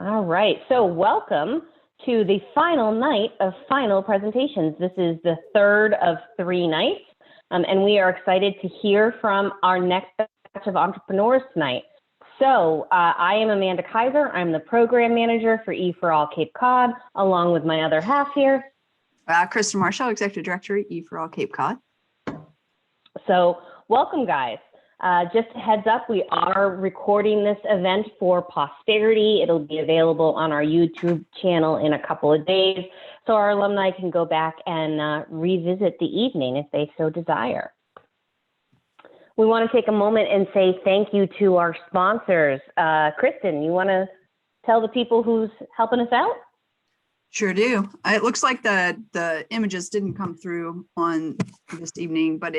All right, so welcome to the final night of final presentations. This is the third of 3 nights, and we are excited to hear from our next batch of entrepreneurs tonight. So I am Amanda Kaiser. I'm the program manager for E for All Cape Cod, along with my other half here. Kristen Marshall, Executive Director, E for All Cape Cod. So welcome, guys. Just a heads up, we are recording this event for posterity. It'll be available on our YouTube channel in a couple of days, so our alumni can go back and revisit the evening if they so desire. We want to take a moment and say thank you to our sponsors. Kristen, you want to tell the people who's helping us out? Sure do. It looks like the images didn't come through on this evening, but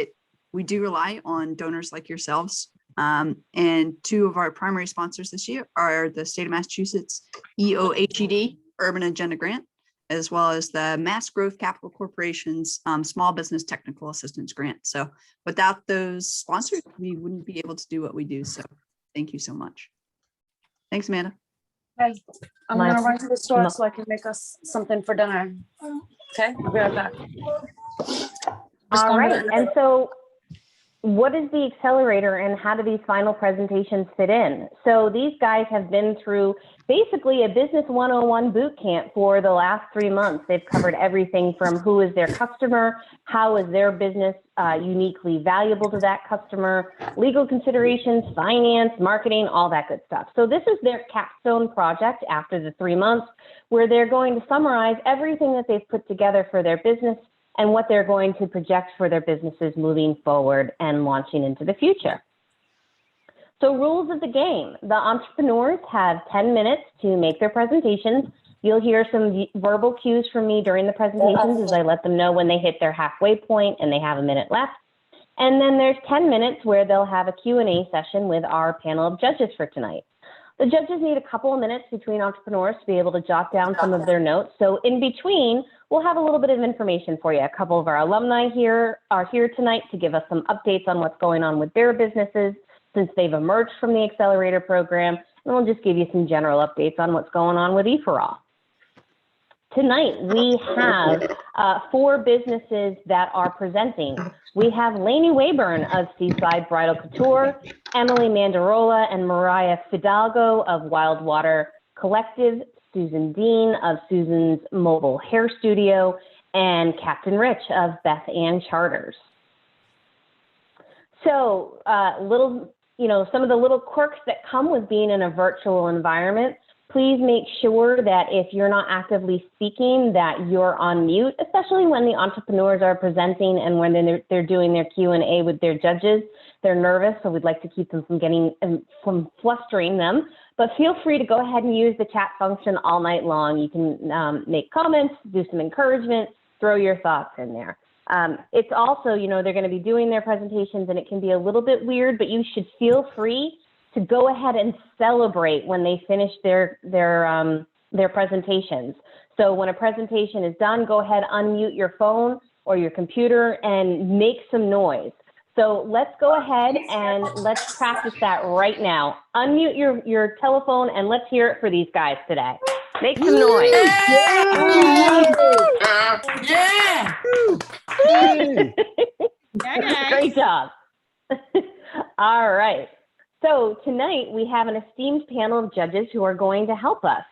we do rely on donors like yourselves. And 2 of our primary sponsors this year are the State of Massachusetts EOHED Urban Agenda Grant, as well as the Mass Growth Capital Corporation's Small Business Technical Assistance Grant. So without those sponsors, we wouldn't be able to do what we do. So thank you so much. Thanks, Amanda. Okay, I'm gonna run to the store so I can make us something for dinner. Okay, I'll be right back. All right, and so what is the accelerator and how do these final presentations fit in? So these guys have been through basically a business 101 boot camp for the last 3 months. They've covered everything from who is their customer, how is their business uniquely valuable to that customer, legal considerations, finance, marketing, all that good stuff. So this is their capstone project after the 3 months, where they're going to summarize everything that they've put together for their business and what they're going to project for their businesses moving forward and launching into the future. So rules of the game. The entrepreneurs have 10 minutes to make their presentations. You'll hear some verbal cues from me during the presentations as I let them know when they hit their halfway point and they have a minute left. And then there's 10 minutes where they'll have a Q&A session with our panel of judges for tonight. The judges need a couple of minutes between entrepreneurs to be able to jot down some of their notes. So in between, we'll have a little bit of information for you. A couple of our alumni are here tonight to give us some updates on what's going on with their businesses since they've emerged from the accelerator program. And we'll just give you some general updates on what's going on with E4All. Tonight, we have 4 businesses that are presenting. We have Wayburn of Seaside Bridal Couture, Emily Mandirola and Mariah Fidalgo of Wild Water Collective, Susan Dean of Susan's Mobile Hair Studio, and Captain Rich of Beth Ann Charters. So some of the little quirks that come with being in a virtual environment. Please make sure that if you're not actively speaking, that you're on mute, especially when the entrepreneurs are presenting and when they're doing their Q&A with their judges. They're nervous, so we'd like to keep them from flustering them. But feel free to go ahead and use the chat function all night long. You can make comments, do some encouragement, throw your thoughts in there. It's also, they're going to be doing their presentations and it can be a little bit weird, but you should feel free to go ahead and celebrate when they finish their presentations. So when a presentation is done, go ahead, unmute your phone or your computer and make some noise. So let's go ahead and let's practice that right now. Unmute your telephone and let's hear it for these guys today. Make some noise. Yeah. Great job. All right. So tonight we have an esteemed panel of judges who are going to help us.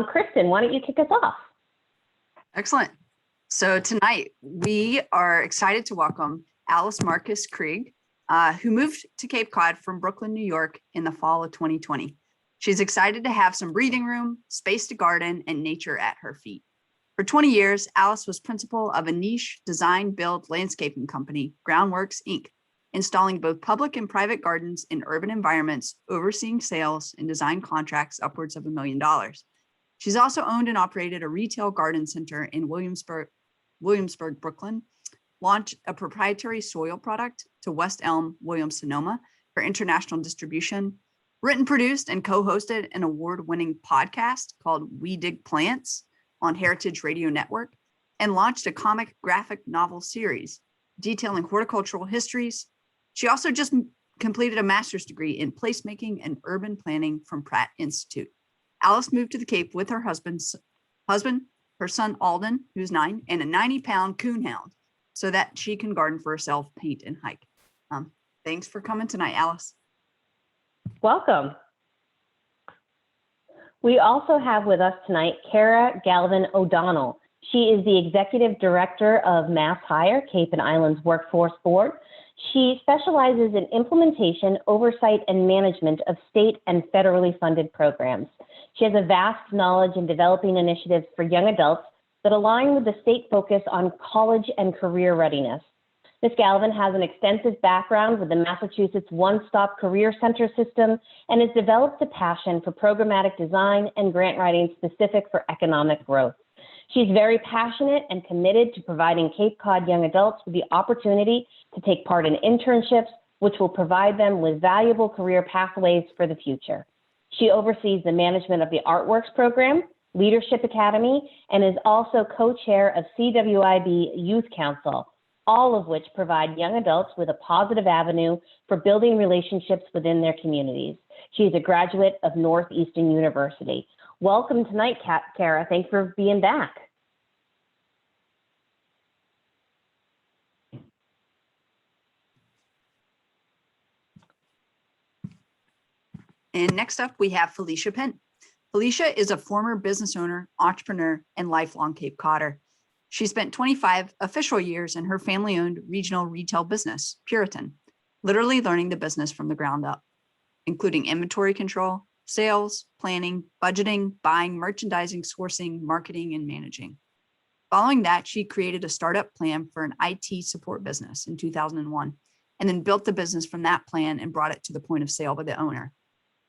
Kristen, why don't you kick us off? Excellent. So tonight we are excited to welcome Alice Marcus Krieg, who moved to Cape Cod from Brooklyn, New York in the fall of 2020. She's excited to have some breathing room, space to garden, and nature at her feet. For 20 years, Alice was principal of a niche design build landscaping company, Groundworks, Inc., installing both public and private gardens in urban environments, overseeing sales and design contracts upwards of $1 million. She's also owned and operated a retail garden center in Williamsburg, Brooklyn, launched a proprietary soil product to West Elm, Williams-Sonoma for international distribution, written, produced, and co-hosted an award-winning podcast called We Dig Plants on Heritage Radio Network, and launched a comic graphic novel series detailing horticultural histories. She also just completed a master's degree in placemaking and urban planning from Pratt Institute. Alice moved to the Cape with her husband, her son Alden, who's 9, and a 90-pound coonhound so that she can garden for herself, paint, and hike. Thanks for coming tonight, Alice. Welcome. We also have with us tonight Cara Galvin O'Donnell. She is the Executive Director of Mass Hire, Cape and Islands Workforce Board. She specializes in implementation, oversight, and management of state and federally funded programs. She has a vast knowledge in developing initiatives for young adults that align with the state focus on college and career readiness. Ms. Galvin has an extensive background with the Massachusetts One-Stop Career Center system and has developed a passion for programmatic design and grant writing specific for economic growth. She's very passionate and committed to providing Cape Cod young adults with the opportunity to take part in internships, which will provide them with valuable career pathways for the future. She oversees the management of the Artworks program, Leadership Academy, and is also co-chair of CWIB Youth Council, all of which provide young adults with a positive avenue for building relationships within their communities. She's a graduate of Northeastern University. Welcome tonight, Cara. Thanks for being back. And next up, we have Felicia Penn. Felicia is a former business owner, entrepreneur, and lifelong Cape Codder. She spent 25 official years in her family-owned regional retail business, Puritan, literally learning the business from the ground up, including inventory control, sales, planning, budgeting, buying, merchandising, sourcing, marketing, and managing. Following that, she created a startup plan for an IT support business in 2001, and then built the business from that plan and brought it to the point of sale by the owner.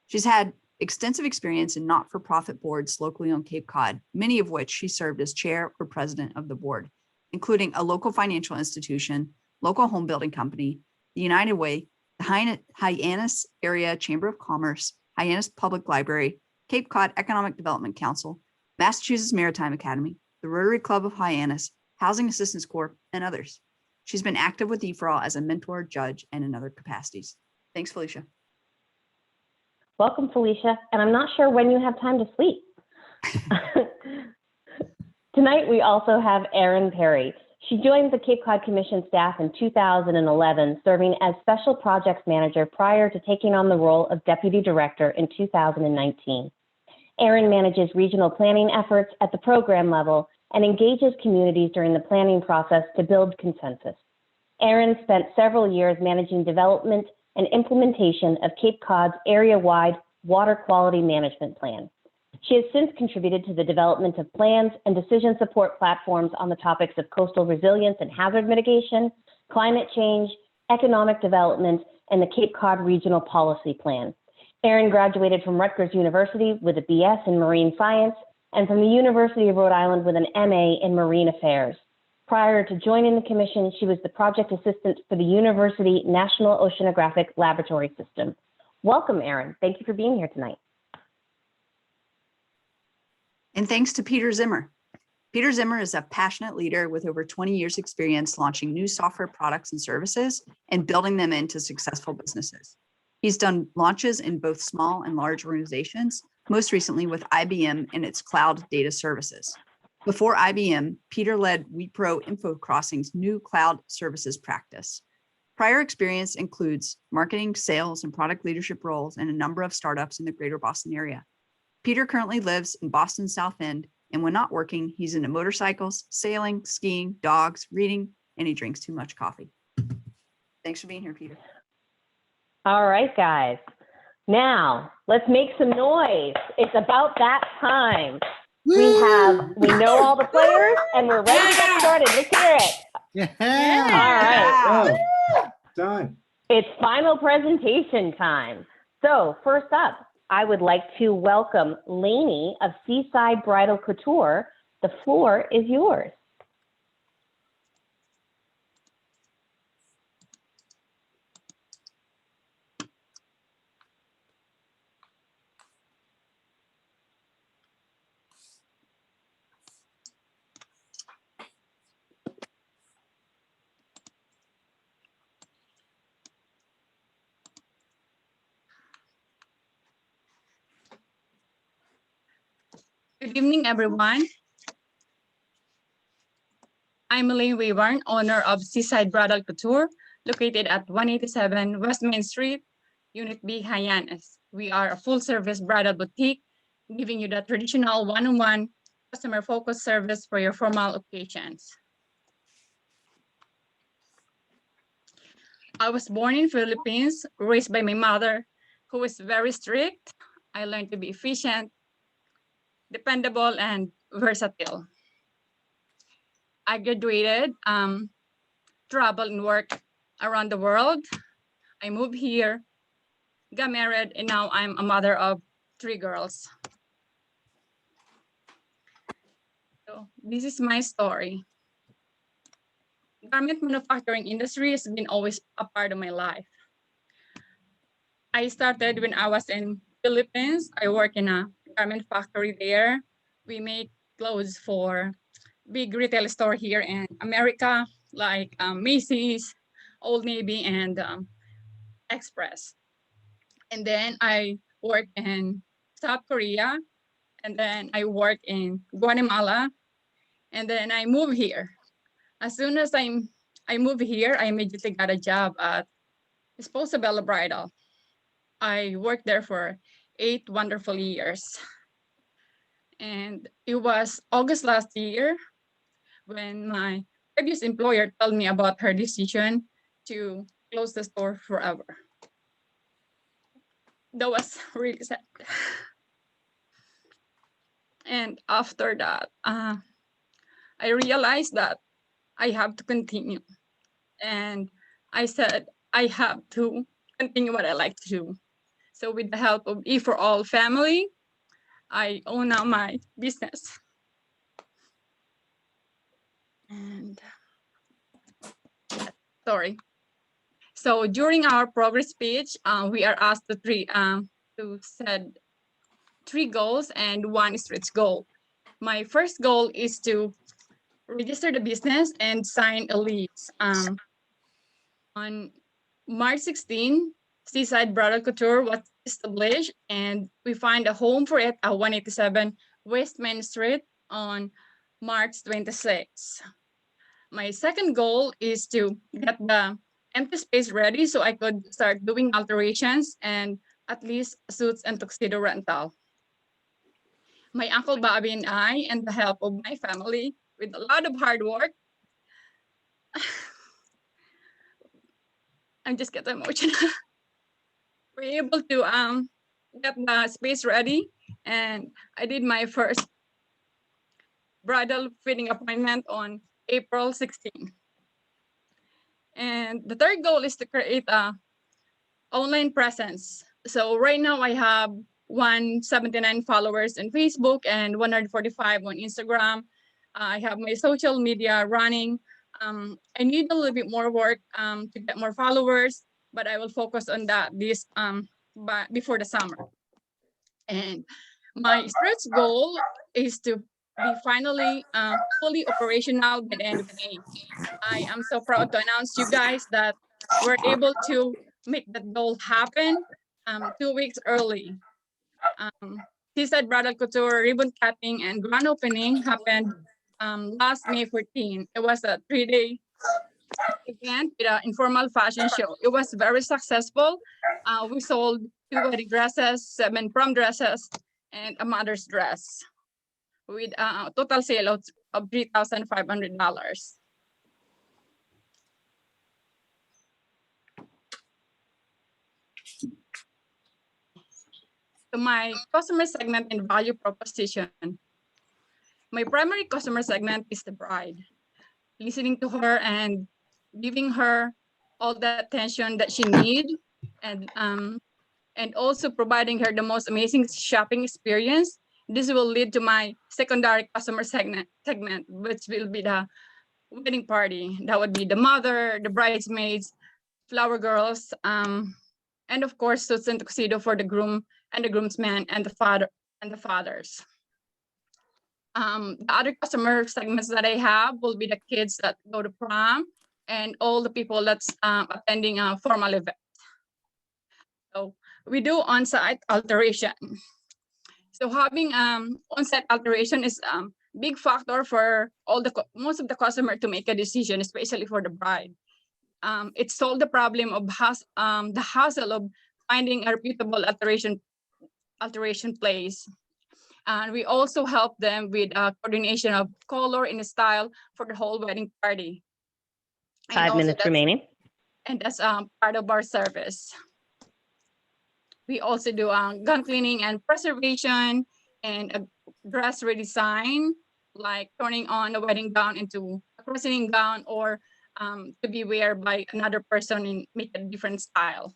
She's had extensive experience in not-for-profit boards locally on Cape Cod, many of which she served as chair or president of the board, including a local financial institution, local home building company, the United Way, the Hyannis Area Chamber of Commerce, Hyannis Public Library, Cape Cod Economic Development Council, Massachusetts Maritime Academy, the Rotary Club of Hyannis, Housing Assistance Corps, and others. She's been active with EFRAL as a mentor, judge, and in other capacities. Thanks, Felicia. Welcome, Felicia. And I'm not sure when you have time to sleep. Tonight, we also have Erin Perry. She joined the Cape Cod Commission staff in 2011, serving as Special Projects Manager prior to taking on the role of Deputy Director in 2019. Erin manages regional planning efforts at the program level and engages communities during the planning process to build consensus. Erin spent several years managing development and implementation of Cape Cod's area-wide water quality management plan. She has since contributed to the development of plans and decision support platforms on the topics of coastal resilience and hazard mitigation, climate change, economic development, and the Cape Cod Regional Policy Plan. Erin graduated from Rutgers University with a BS in Marine Science and from the University of Rhode Island with an MA in Marine Affairs. Prior to joining the commission, she was the project assistant for the University National Oceanographic Laboratory System. Welcome, Erin. Thank you for being here tonight. And thanks to Peter Zimmer. Peter Zimmer is a passionate leader with over 20 years experience launching new software products and services and building them into successful businesses. He's done launches in both small and large organizations, most recently with IBM and its cloud data services. Before IBM, Peter led Wipro InfoCrossing's new cloud services practice. Prior experience includes marketing, sales, and product leadership roles in a number of startups in the greater Boston area. Peter currently lives in Boston's South End, and when not working, he's into motorcycles, sailing, skiing, dogs, reading, and he drinks too much coffee. Thanks for being here, Peter. All right, guys. Now, let's make some noise. It's about that time. We know all the players, and we're ready to get started. Let's hear it. Yeah. All right. Oh, done. It's final presentation time. So first up, I would like to welcome Lainey of Seaside Bridal Couture. The floor is yours. Good evening, everyone. I'm Melane Wayburn, owner of Seaside Bridal Couture, located at 187 West Main Street, Unit B, Hyannis. We are a full-service bridal boutique, giving you the traditional one-on-one customer-focused service for your formal occasions. I was born in Philippines, raised by my mother, who is very strict. I learned to be efficient, dependable, and versatile. I graduated, traveled and worked around the world. I moved here, got married, and now I'm a mother of 3 girls. So this is my story. Garment manufacturing industry has been always a part of my life. I started when I was in Philippines. I work in a garment factory there. We make clothes for big retail store here in America, like Macy's, Old Navy, and Express. And then I worked in South Korea, and then I worked in Guatemala, and then I moved here. As soon as I moved here, I immediately got a job at Disposable Bridal. I worked there for 8 wonderful years. And it was August last year when my previous employer told me about her decision to close the store forever. That was really sad. And after that, I realized that I have to continue. And I said, I have to continue what I like to do. So with the help of E4All family, I own now my business. And sorry. So during our progress speech, we are asked to set 3 goals and 1 stretch goal. My first goal is to register the business and sign a lease. On March 16, Seaside Bridal Couture was established, and we find a home for it at 187 West Main Street on March 26. My second goal is to get the empty space ready so I could start doing alterations and at least suits and tuxedo rental. My Uncle Bobby and I, and the help of my family, with a lot of hard work, I'm just getting emotional. We're able to get the space ready, and I did my first bridal fitting appointment on April 16. And the third goal is to create a online presence. So right now I have 179 followers on Facebook and 145 on Instagram. I have my social media running. I need a little bit more work to get more followers, but I will focus on that before the summer. And my stretch goal is to be finally fully operational by the end of May. I am so proud to announce you guys that we're able to make that goal happen 2 weeks early. Seaside Bridal Couture ribbon cutting and grand opening happened last May 14. It was a 3-day event with an informal fashion show. It was very successful. We sold 2 wedding dresses, 7 prom dresses, and a mother's dress with a total sale of $3,500. To my customer segment and value proposition. My primary customer segment is the bride. Listening to her and giving her all the attention that she needs, and also providing her the most amazing shopping experience. This will lead to my secondary customer segment, which will be the wedding party. That would be the mother, the bridesmaids, flower girls, and of course, suits and tuxedo for the groom and the groomsmen and the fathers. The other customer segments that I have will be the kids that go to prom and all the people that's attending a formal event. So we do on-site alteration. So having on-site alteration is big factor for most of the customer to make a decision, especially for the bride. It solved the problem of the hassle of finding a reputable alteration place. And we also help them with coordination of color and style for the whole wedding party. And 5 also minutes remaining. And that's part of our service. We also do gown cleaning and preservation and a dress redesign, like turning on a wedding gown into a christening gown or to be wear by another person and make a different style.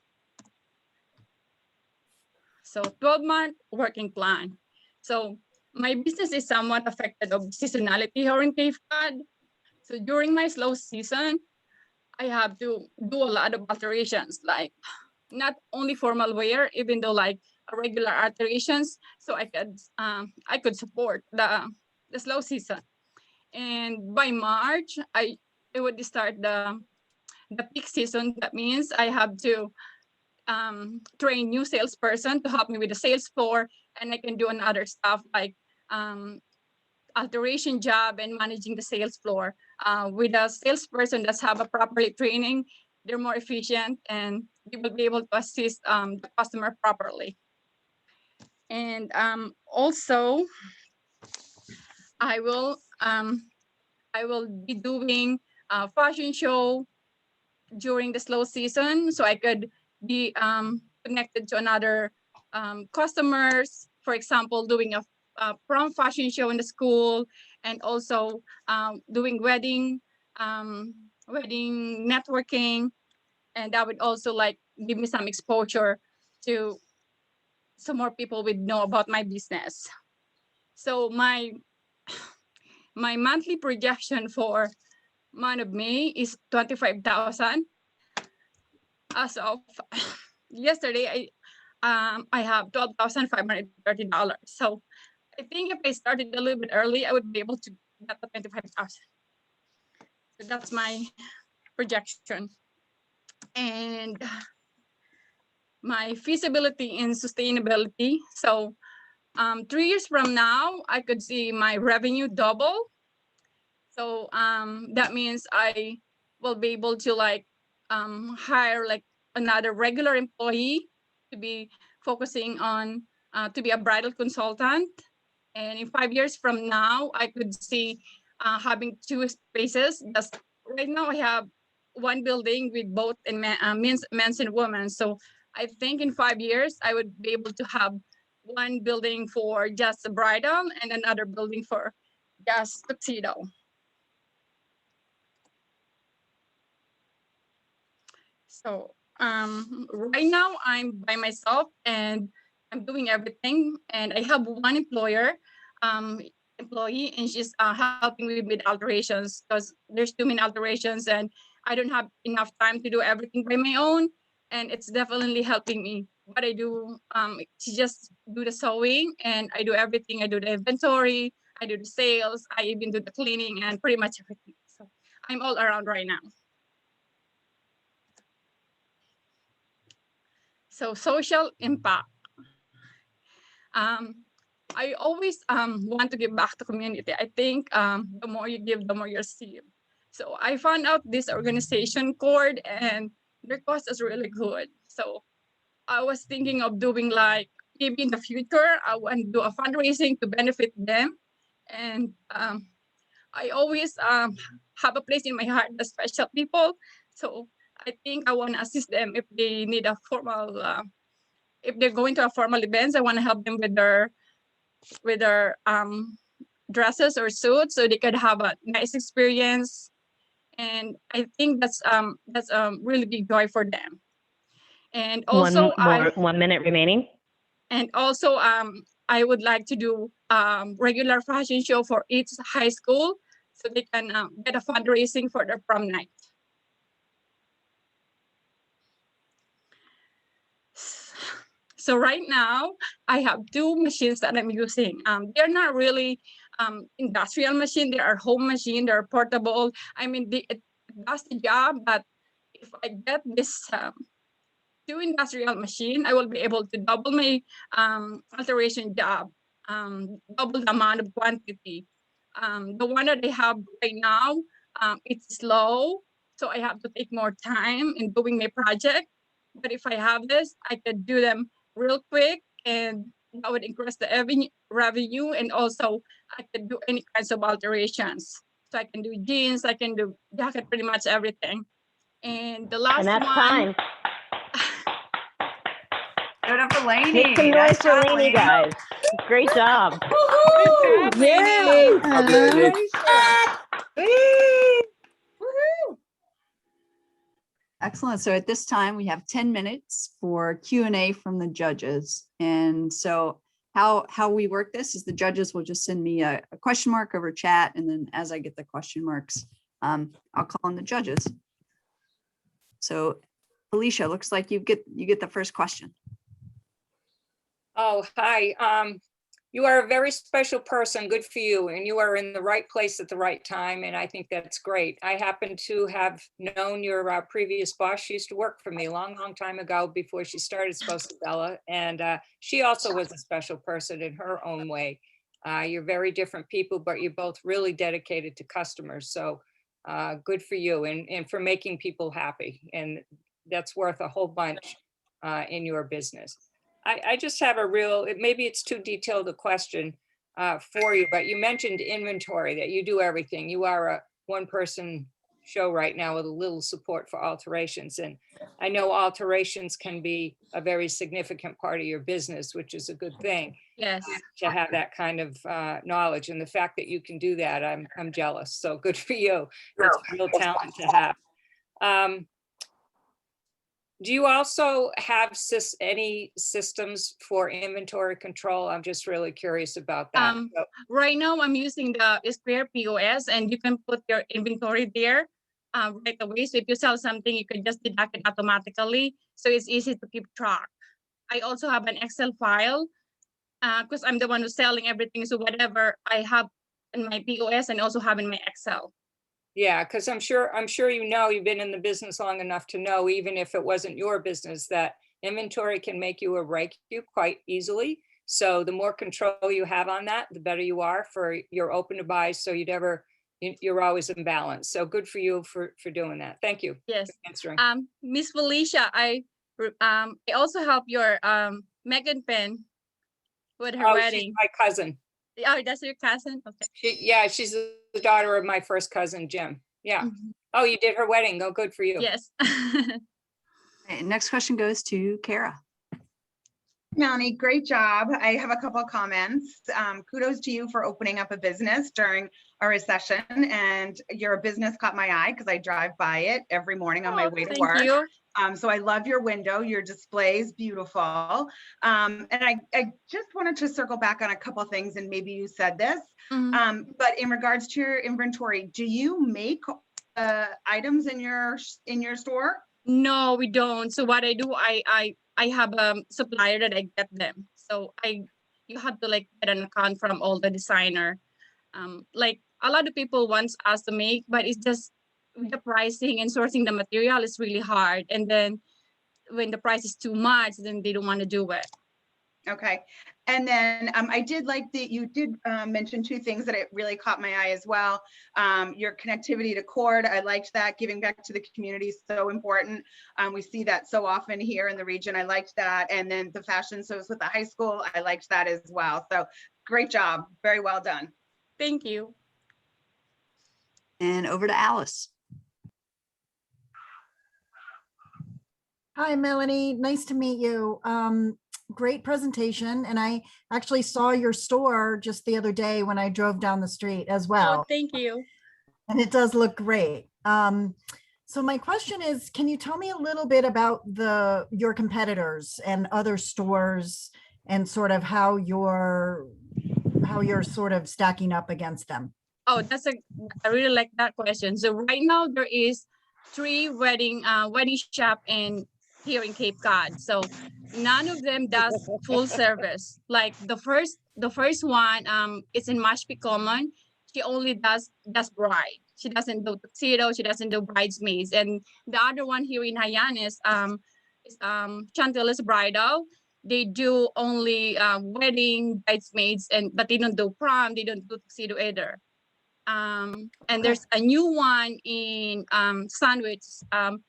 So 12-month working plan. So my business is somewhat affected of seasonality here in Cape Cod. So during my slow season, I have to do a lot of alterations, like not only formal wear, even though like regular alterations, so I could support the slow season. And by March, I would start the peak season. That means I have to train new salesperson to help me with the sales floor, and I can do another stuff like alteration job and managing the sales floor. With a salesperson that's have a properly training, they're more efficient and they will be able to assist the customer properly. And also, I will be doing a fashion show during the slow season, so I could be connected to another customers. For example, doing a prom fashion show in the school, and also doing wedding networking, and that would also like give me some exposure to so more people would know about my business. So my monthly projection for month of May is 25,000. As of yesterday, I have $12,530. So I think if I started a little bit early, I would be able to get the 25,000. So that's my projection. And my feasibility and sustainability. So 3 years from now, I could see my revenue double. So that means I will be able to like hire like another regular employee to be focusing on to be a bridal consultant. And in 5 years from now, I could see having 2 spaces. That's, right now I have one building with both in men's and women's. So I think in 5 years, I would be able to have one building for just the bridal and another building for just tuxedo. So right now I'm by myself and I'm doing everything. And I have one employee, and she's helping me with alterations because there's too many alterations and I don't have enough time to do everything by my own. And it's definitely helping me. What I do, she just do the sewing and I do everything. I do the inventory, I do the sales, I even do the cleaning and pretty much everything. So I'm all around right now. So social impact. I always want to give back to community. I think the more you give, the more you receive. So I found out this organization Cord and their cost is really good. So I was thinking of doing like maybe in the future, I want to do a fundraising to benefit them. And I always have a place in my heart, the special people. So I think I want to assist them if they need a formal, if they're going to a formal events, I want to help them with their dresses or suits so they could have a nice experience. And I think that's really big joy for them. And also 1 minute remaining. And also I would like to do regular fashion show for each high school so they can get a fundraising for their prom night. So right now I have 2 machines that I'm using. They're not really industrial machine. They are home machine. They're portable. I mean, it does the job, but if I get this 2 industrial machine, I will be able to double my alteration job. double the amount of quantity. The one that I have right now, it's slow, so I have to take more time in doing my project. But if I have this, I could do them real quick, and that would increase the revenue, and also I could do any kinds of alterations. So I can do jeans, I can do jacket, pretty much everything. And the last And that's one, time. Give it up for Lainey. Make some noise Nice for job, Lainey, Lainey. guys. Great job. Good job, Lainey. Excellent. So at this time, we have 10 minutes for Q&A from the judges. And so how we work this is the judges will just send me a question mark over chat. And then as I get the question marks, I'll call on the judges. So Alicia, looks like you get the first question. Oh, hi. You are a very special person. Good for you. And you are in the right place at the right time. And I think that's great. I happen to have known your previous boss. She used to work for me a long, long time ago before she started Sposadella. And she also was a special person in her own way. You're very different people, but you're both really dedicated to customers. So good for you and for making people happy. And that's worth a whole bunch in your business. I just have a real, maybe it's too detailed a question for you, but you mentioned inventory, that you do everything. You are a one-person show right now with a little support for alterations. And I know alterations can be a very significant part of your business, which is a good thing. Yes. To have that kind of knowledge. And the fact that you can do that, I'm jealous. So good for you. It's a real talent to have. Do you also have any systems for inventory control? I'm just really curious about that. Right now, I'm using the Square POS, and you can put your inventory there right away. So if you sell something, you can just deduct it automatically. So it's easy to keep track. I also have an Excel file because I'm the one who's selling everything. So whatever I have in my POS and also have in my Excel. Yeah, because I'm sure you've been in the business long enough to know, even if it wasn't your business, that inventory can make you or break you quite easily. So the more control you have on that, the better you are for your open to buy. So you're always in balance. So good for you for doing that. Thank you. Yes. For answering. Miss Felicia, I also help your Megan Penn with her wedding. She's my cousin. Oh, that's your cousin? Okay. She's the daughter of my first cousin, Jim. Yeah. Mm-hmm. Oh, you did her wedding. Oh, good for you. Yes. Okay, next question goes to Kara. Melanie, great job. I have a couple of comments. Kudos to you for opening up a business during a recession, and your business caught my eye because I drive by it every morning on my way to work. You. So I love your window. Your display is beautiful. And I just wanted to circle back on a couple of things, and maybe you said this, but in regards to your inventory, do you make items in your store? No, we don't. So what I do, I have a supplier that I get them. So you have to get an account from all the designer. Like a lot of people want us to make, but it's just the pricing and sourcing the material is really hard. And then when the price is too much, then they don't want to do it. Okay. And then I did like that you did mention two things that it really caught my eye as well. Your connectivity to cord, I liked that. Giving back to the community is so important. We see that so often here in the region. I liked that. And then the fashion shows with the high school, I liked that as well. So great job. Very well done. Thank you. And over to Alice. Hi, Melanie. Nice to meet you. Great presentation. And I actually saw your store just the other day when I drove down the street as well. Oh, thank you. And it does look great. So my question is, can you tell me a little bit about your competitors and other stores and sort of how you're sort of stacking up against them? Oh, I really like that question. So right now there is 3 wedding shop here in Cape Cod. So none of them does full service. Like the first one, it's in Mashpee Common. She only does bride. She doesn't do tuxedo. She doesn't do bridesmaids. And the other one here in Hyannis is Chantilly's Bridal. they do only wedding bridesmaids, but they don't do prom, they don't do tuxedo either. And there's a new one in Sandwich.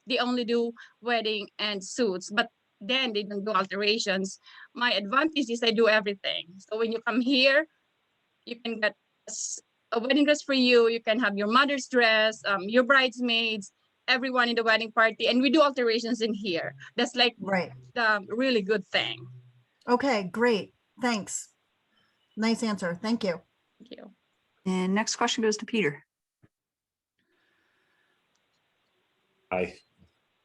They only do wedding and suits, but then they don't do alterations. My advantage is I do everything. So when you come here, you can get a wedding dress for you. You can have your mother's dress, your bridesmaids, everyone in the wedding party, and we do alterations in here. That's like Right. the really good thing. Okay, great. Thanks. Nice answer. Thank you. Thank you. And next question goes to Peter. Hi.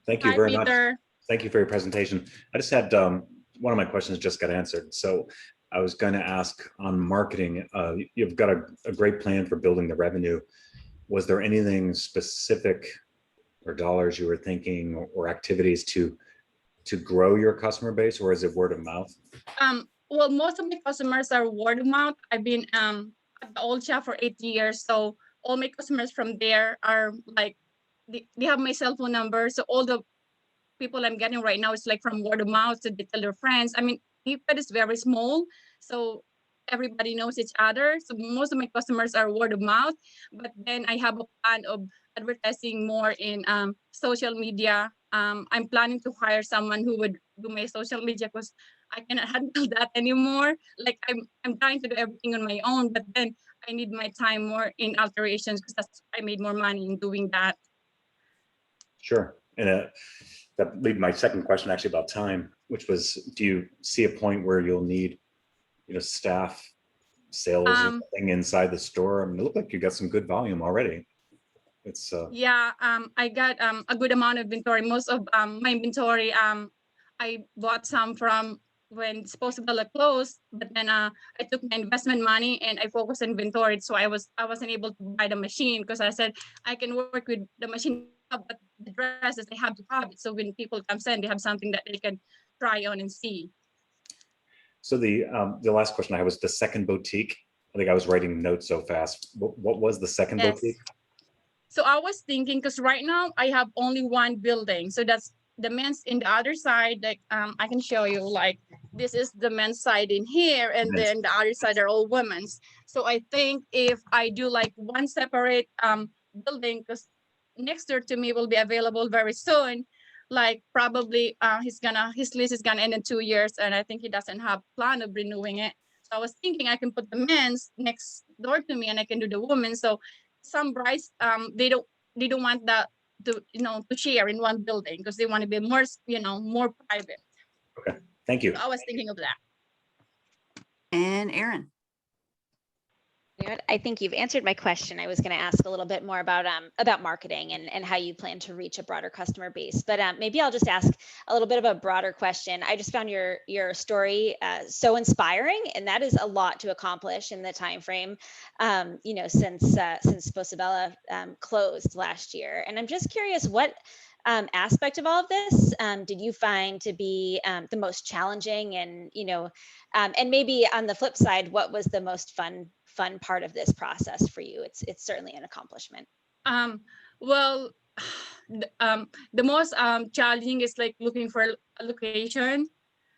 Thank you Hi, very much. Peter. Thank you for your presentation. I just had one of my questions just got answered. So I was going to ask on marketing, you've got a great plan for building the revenue. Was there anything specific or dollars you were thinking or activities to grow your customer base, or is it word of mouth? Well, most of my customers are word of mouth. I've been at the old shop for 8 years. So all my customers from there are like, they have my cell phone number. So all the people I'm getting right now is like from word of mouth, so they tell their friends. I mean, Cape is very small, so everybody knows each other. So most of my customers are word of mouth, but then I have a plan of advertising more in social media. I'm planning to hire someone who would do my social media because I cannot handle that anymore. Like I'm trying to do everything on my own, but then I need my time more in alterations because I made more money in doing that. Sure. And that leads my second question actually about time, which was, do you see a point where you'll need, staff, sales or something inside the store? I mean, it looked like you got some good volume already. It's yeah, I got a good amount of inventory. Most of my inventory, I bought some from when disposable closed, but then I took my investment money and I focused on inventory. So I wasn't able to buy the machine because I said I can work with the machine, but the dresses they have to have it. So when people come in, they have something that they can try on and see. So the last question I had was the second boutique. I think I was writing notes so fast. What was the second boutique? So I was thinking, because right now I have only one building. So that's the men's in the other side. Like I can show you, like this is the men's side in here, and then the other side are all women's. So I think if I do like one separate building, because next door to me will be available very soon. Like probably his lease is gonna end in 2 years, and I think he doesn't have plan of renewing it. So I was thinking I can put the men's next door to me, and I can do the women. So some brides they don't want that to share in one building because they want to be more more private. Okay, thank you. So I was thinking of that. And Erin. You know what? I think you've answered my question. I was going to ask a little bit more about marketing and how you plan to reach a broader customer base. But maybe I'll just ask a little bit of a broader question. I just found your story so inspiring, and that is a lot to accomplish in the time frame, since Posabella closed last year. And I'm just curious, what aspect of all of this did you find to be the most challenging, and and maybe on the flip side, what was the most fun part of this process for you? It's certainly an accomplishment. Well, the most challenging is like looking for a location.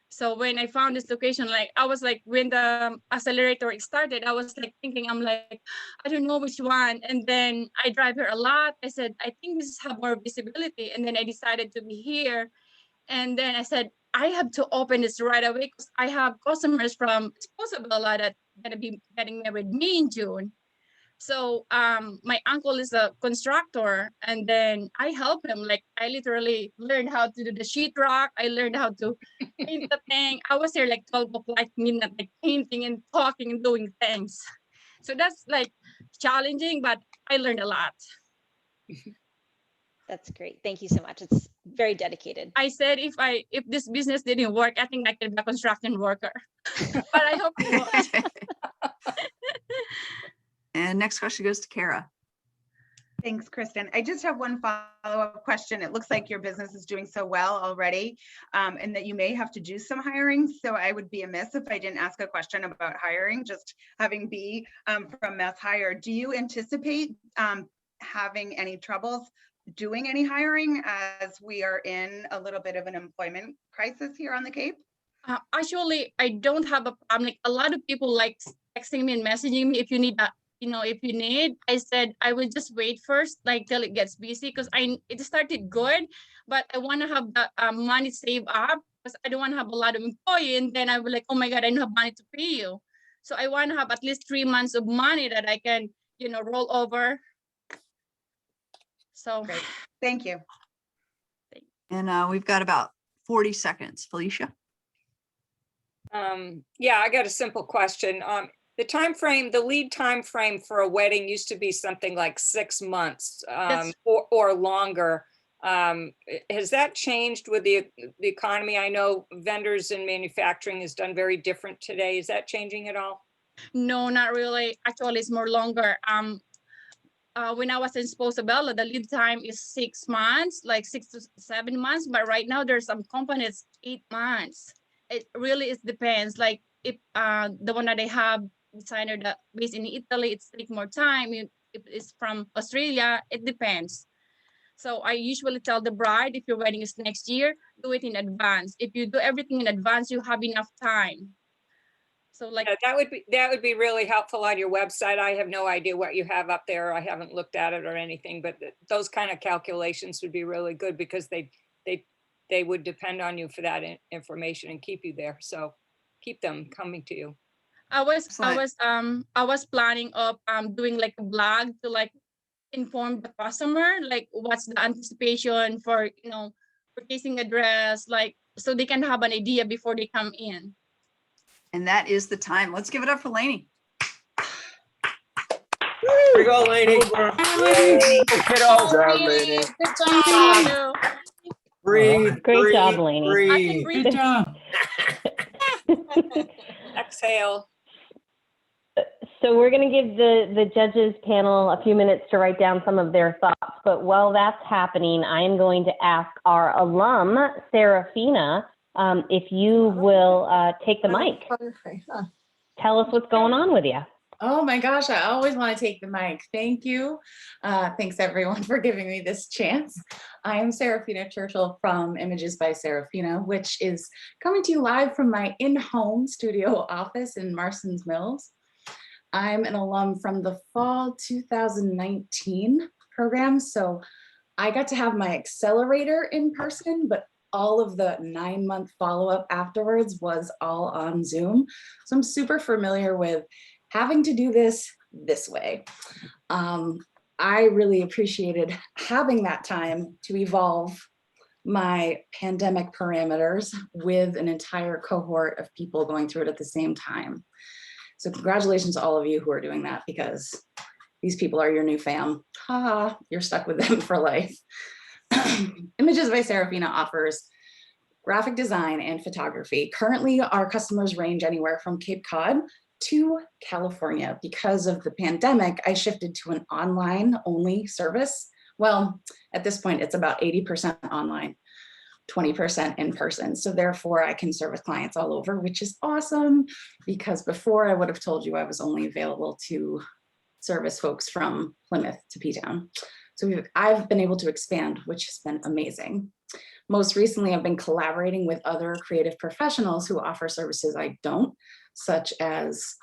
So when I found this location, like I was like, when the accelerator started, I was like thinking, I'm like, I don't know which one. And then I drive here a lot. I said, I think this have more visibility. And then I decided to be here. And then I said, I have to open this right away because I have customers from Posabella that gonna be getting married me in June. So my uncle is a constructor, and then I help him. Like I literally learned how to do the sheetrock. I learned how to paint the thing. I was here like 12 o'clock midnight, like painting and talking and doing things. So that's like challenging, but I learned a lot. That's great. Thank you so much. It's very dedicated. I said if this business didn't work, I think I could be a construction worker. But I hope it won't. And next question goes to Kara. Thanks, Kristen. I just have one follow-up question. It looks like your business is doing so well already, and that you may have to do some hiring. So I would be amiss if I didn't ask a question about hiring, just having B from Mass Hire. Do you anticipate having any troubles doing any hiring as we are in a little bit of an employment crisis here on the Cape? Actually, I don't have a problem. Like a lot of people like texting me and messaging me if you need that, if you need. I said I will just wait first, like till it gets busy, because it started good, but I want to have the money saved up because I don't want to have a lot of employee, and then I will like, oh my God, I don't have money to pay you. So I want to have at least 3 months of money that I can, roll over. So Great. Thank you. And we've got about 40 seconds. Felicia? Yeah, I got a simple question. The lead time frame for a wedding used to be something like 6 months or longer. Has that changed with the economy? I know vendors and manufacturing is done very different today. Is that changing at all? No, not really. Actually, it's more longer. When I was in Sposabella, the lead time is 6 months, like 6 to 7 months. But right now, there's some companies 8 months. It really depends. Like if the one that I have designer that based in Italy, it's take more time. If it's from Australia, it depends. So I usually tell the bride, if your wedding is next year, do it in advance. If you do everything in advance, you have enough time. So like that would be really helpful on your website. I have no idea what you have up there. I haven't looked at it or anything, but those kind of calculations would be really good because they would depend on you for that information and keep you there. So keep them coming to you. I was planning of doing like a blog to like inform the customer, like what's the anticipation for purchasing a dress, like so they can have an idea before they come in. And that is the time. Let's give it up for Lainey. Here we go, Lainey. Good job. Breathe. Great job, Lainey. Breathe. Good job. Exhale. So we're going to give the judges panel a few minutes to write down some of their thoughts. But while that's happening, I am going to ask our alum, Serafina, if you will take the mic. Tell us what's going on with you. Oh my gosh, I always want to take the mic. Thank you. Thanks everyone for giving me this chance. I am Serafina Churchill from Images by Serafina, which is coming to you live from my in-home studio office in Marston's Mills. I'm an alum from the fall 2019 program. So I got to have my accelerator in person, but all of the 9-month follow-up afterwards was all on Zoom. So I'm super familiar with having to do this way. I really appreciated having that time to evolve my pandemic parameters with an entire cohort of people going through it at the same time. So congratulations to all of you who are doing that, because these people are your new fam. Ha, you're stuck with them for life. Images by Serafina offers graphic design and photography. Currently, our customers range anywhere from Cape Cod to California. Because of the pandemic, I shifted to an online only service. Well, at this point, it's about 80% online, 20% in person. So therefore I can service clients all over, which is awesome, because before I would have told you I was only available to service folks from Plymouth to P-Town. So I've been able to expand, which has been amazing. Most recently, I've been collaborating with other creative professionals who offer services I don't, such as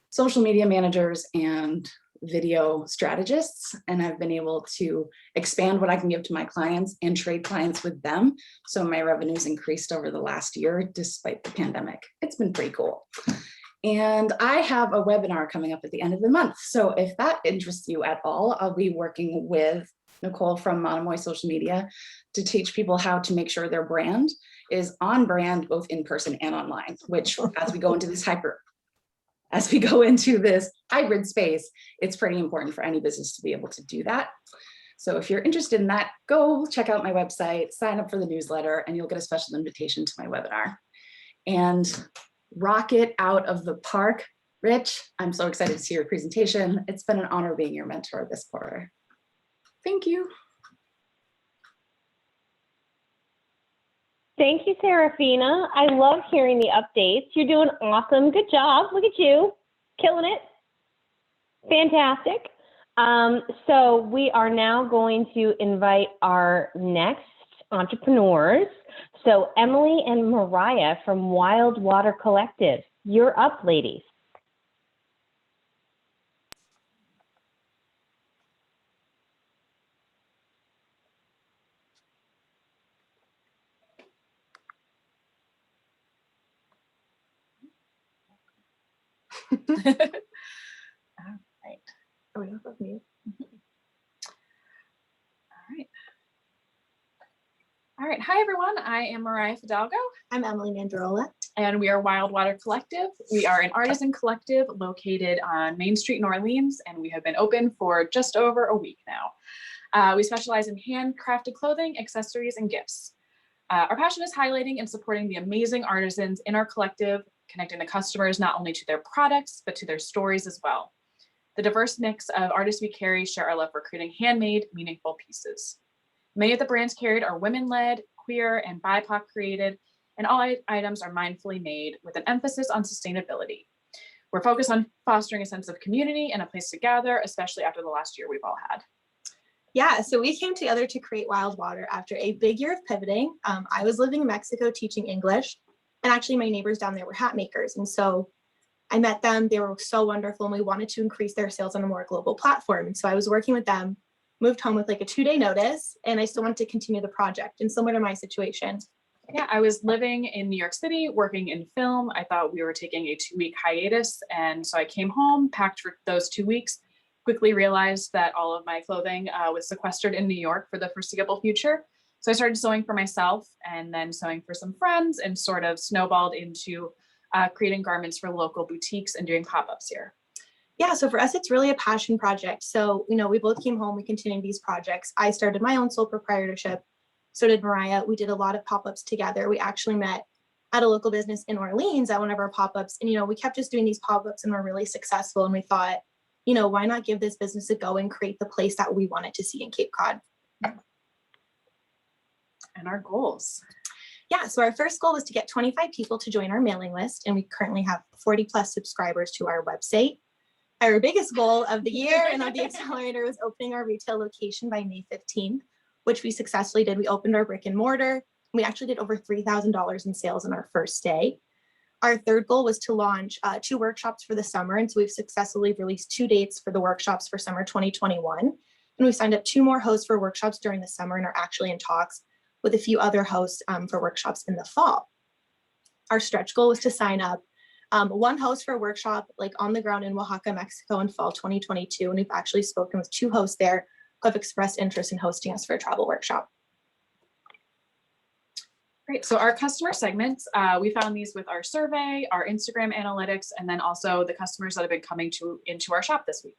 social media managers and video strategists, and I've been able to expand what I can give to my clients and trade clients with them. So my revenues increased over the last year despite the pandemic. It's been pretty cool. And I have a webinar coming up at the end of the month. So if that interests you at all, I'll be working with Nicole from Monomoy Social Media to teach people how to make sure their brand is on brand, both in person and online, which as we go into this hybrid space, it's pretty important for any business to be able to do that. So if you're interested in that, go check out my website, sign up for the newsletter, and you'll get a special invitation to my webinar. And rock it out of the park. Rich, I'm so excited to see your presentation. It's been an honor being your mentor this quarter. Thank you. Thank you, Serafina. I love hearing the updates. You're doing awesome. Good job. Look at you. Killing it. Fantastic. So we are now going to invite our next entrepreneurs. So Emily and Mariah from Wild Water Collective, you're up, ladies. All right. Are we off of mute? All right. All right. Hi, everyone. I am Mariah Fidalgo. I'm Emily Mandirola. And we are Wild Water Collective. We are an artisan collective located on Main Street in Orleans, and we have been open for just over a week now. We specialize in handcrafted clothing, accessories, and gifts. Our passion is highlighting and supporting the amazing artisans in our collective, connecting the customers not only to their products, but to their stories as well. The diverse mix of artists we carry share our love for creating handmade, meaningful pieces. Many of the brands carried are women-led, queer, and BIPOC created, and all items are mindfully made with an emphasis on sustainability. We're focused on fostering a sense of community and a place to gather, especially after the last year we've all had. Yeah, so we came together to create Wild Water after a big year of pivoting. I was living in Mexico teaching English, and actually my neighbors down there were hat makers. And so I met them, they were so wonderful, and we wanted to increase their sales on a more global platform. And so I was working with them, moved home with like a 2-day notice, and I still wanted to continue the project. And similar to my situation. Yeah, I was living in New York City, working in film. I thought we were taking a 2-week hiatus. And so I came home, packed for those 2 weeks, quickly realized that all of my clothing was sequestered in New York for the foreseeable future. So I started sewing for myself and then sewing for some friends and sort of snowballed into creating garments for local boutiques and doing pop-ups here. Yeah, so for us, it's really a passion project. So, you know, we both came home, we continued these projects. I started my own sole proprietorship. So did Mariah. We did a lot of pop-ups together. We actually met at a local business in Orleans at one of our pop-ups. And, you know, we kept just doing these pop-ups and we're really successful. And we thought, you know, why not give this business a go and create the place that we wanted to see in Cape Cod? And our goals. Yeah, so our first goal was to get 25 people to join our mailing list. And we currently have 40 plus subscribers to our website. Our biggest goal of the year and of the accelerator was opening our retail location by May 15th, which we successfully did. We opened our brick and mortar. We actually did over $3,000 in sales on our first day. Our third goal was to launch 2 workshops for the summer. And so we've successfully released 2 dates for the workshops for summer 2021. And we've signed up 2 more hosts for workshops during the summer and are actually in talks with a few other hosts for workshops in the fall. Our stretch goal was to sign up 1 host for a workshop like on the ground in Oaxaca, Mexico in fall 2022. And we've actually spoken with 2 hosts there who have expressed interest in hosting us for a travel workshop. Great. So our customer segments, we found these with our survey, our Instagram analytics, and then also the customers that have been coming into our shop this week.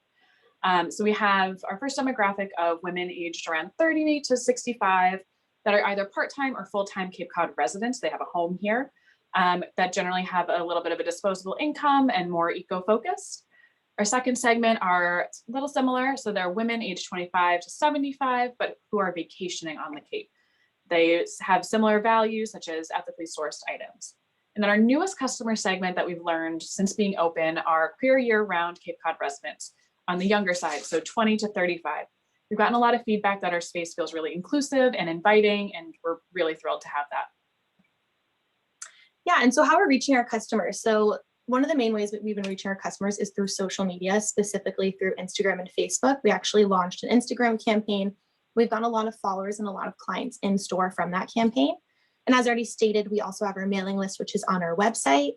So we have our first demographic of women aged around 30 to 65 that are either part-time or full-time Cape Cod residents. They have a home here that generally have a little bit of a disposable income and more eco-focused. Our second segment are a little similar. So they're women aged 25 to 75, but who are vacationing on the Cape. They have similar values such as ethically sourced items. And then our newest customer segment that we've learned since being open are queer year-round Cape Cod residents on the younger side, so 20 to 35. We've gotten a lot of feedback that our space feels really inclusive and inviting, and we're really thrilled to have that. Yeah, and so how we're reaching our customers. So one of the main ways that we've been reaching our customers is through social media, specifically through Instagram and Facebook. We actually launched an Instagram campaign. We've gotten a lot of followers and a lot of clients in store from that campaign. And as already stated, we also have our mailing list, which is on our website.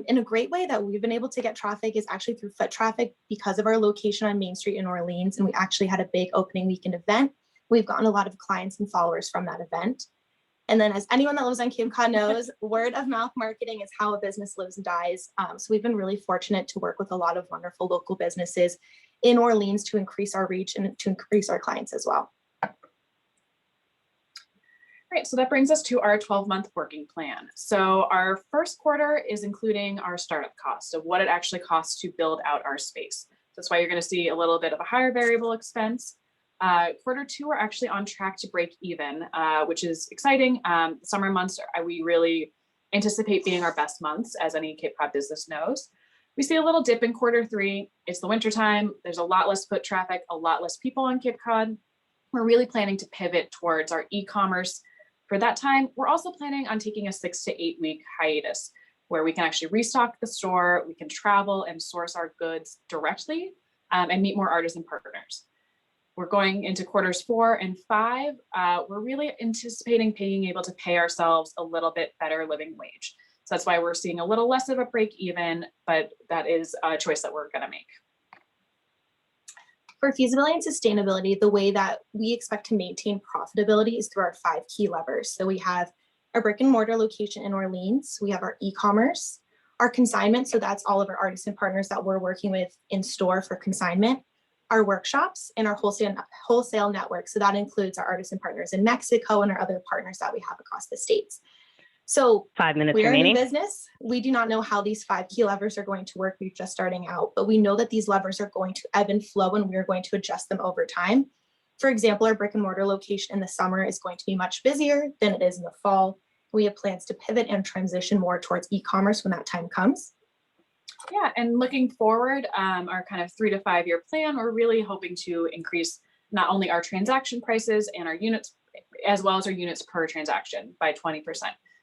In a great way that we've been able to get traffic is actually through foot traffic because of our location on Main Street in Orleans. And we actually had a big opening weekend event. We've gotten a lot of clients and followers from that event. And then as anyone that lives on Cape Cod knows, word of mouth marketing is how a business lives and dies. So we've been really fortunate to work with a lot of wonderful local businesses in Orleans to increase our reach and to increase our clients as well. Right, so that brings us to our 12-month working plan. So our first quarter is including our startup cost of what it actually costs to build out our space. That's why you're going to see a little bit of a higher variable expense. Quarter 2, we're actually on track to break even, which is exciting. Summer months, we really anticipate being our best months, as any Cape Cod business knows. We see a little dip in quarter 3. It's the winter time. There's a lot less foot traffic, a lot less people on Cape Cod. we're really planning to pivot towards our e-commerce. For that time, we're also planning on taking a 6 to 8 week hiatus where we can actually restock the store, we can travel and source our goods directly and meet more artisan partners. We're going into quarters 4 and 5. We're really anticipating being able to pay ourselves a little bit better living wage. So that's why we're seeing a little less of a break even, but that is a choice that we're gonna make. For feasibility and sustainability, the way that we expect to maintain profitability is through our 5 key levers. So we have our brick and mortar location in Orleans, we have our e-commerce, our consignment, so that's all of our artisan partners that we're working with in store for consignment, our workshops, and our wholesale network. So that includes our artisan partners in Mexico and our other partners that we have across the states. So 5 minutes we are in remaining. business. We do not know how these 5 key levers are going to work. We're just starting out, but we know that these levers are going to ebb and flow and we're going to adjust them over time. For example, our brick and mortar location in the summer is going to be much busier than it is in the fall. We have plans to pivot and transition more towards e-commerce when that time comes. Yeah, and looking forward, our kind of 3 to 5 year plan, we're really hoping to increase not only our transaction prices and our units, as well as our units per transaction by 20%.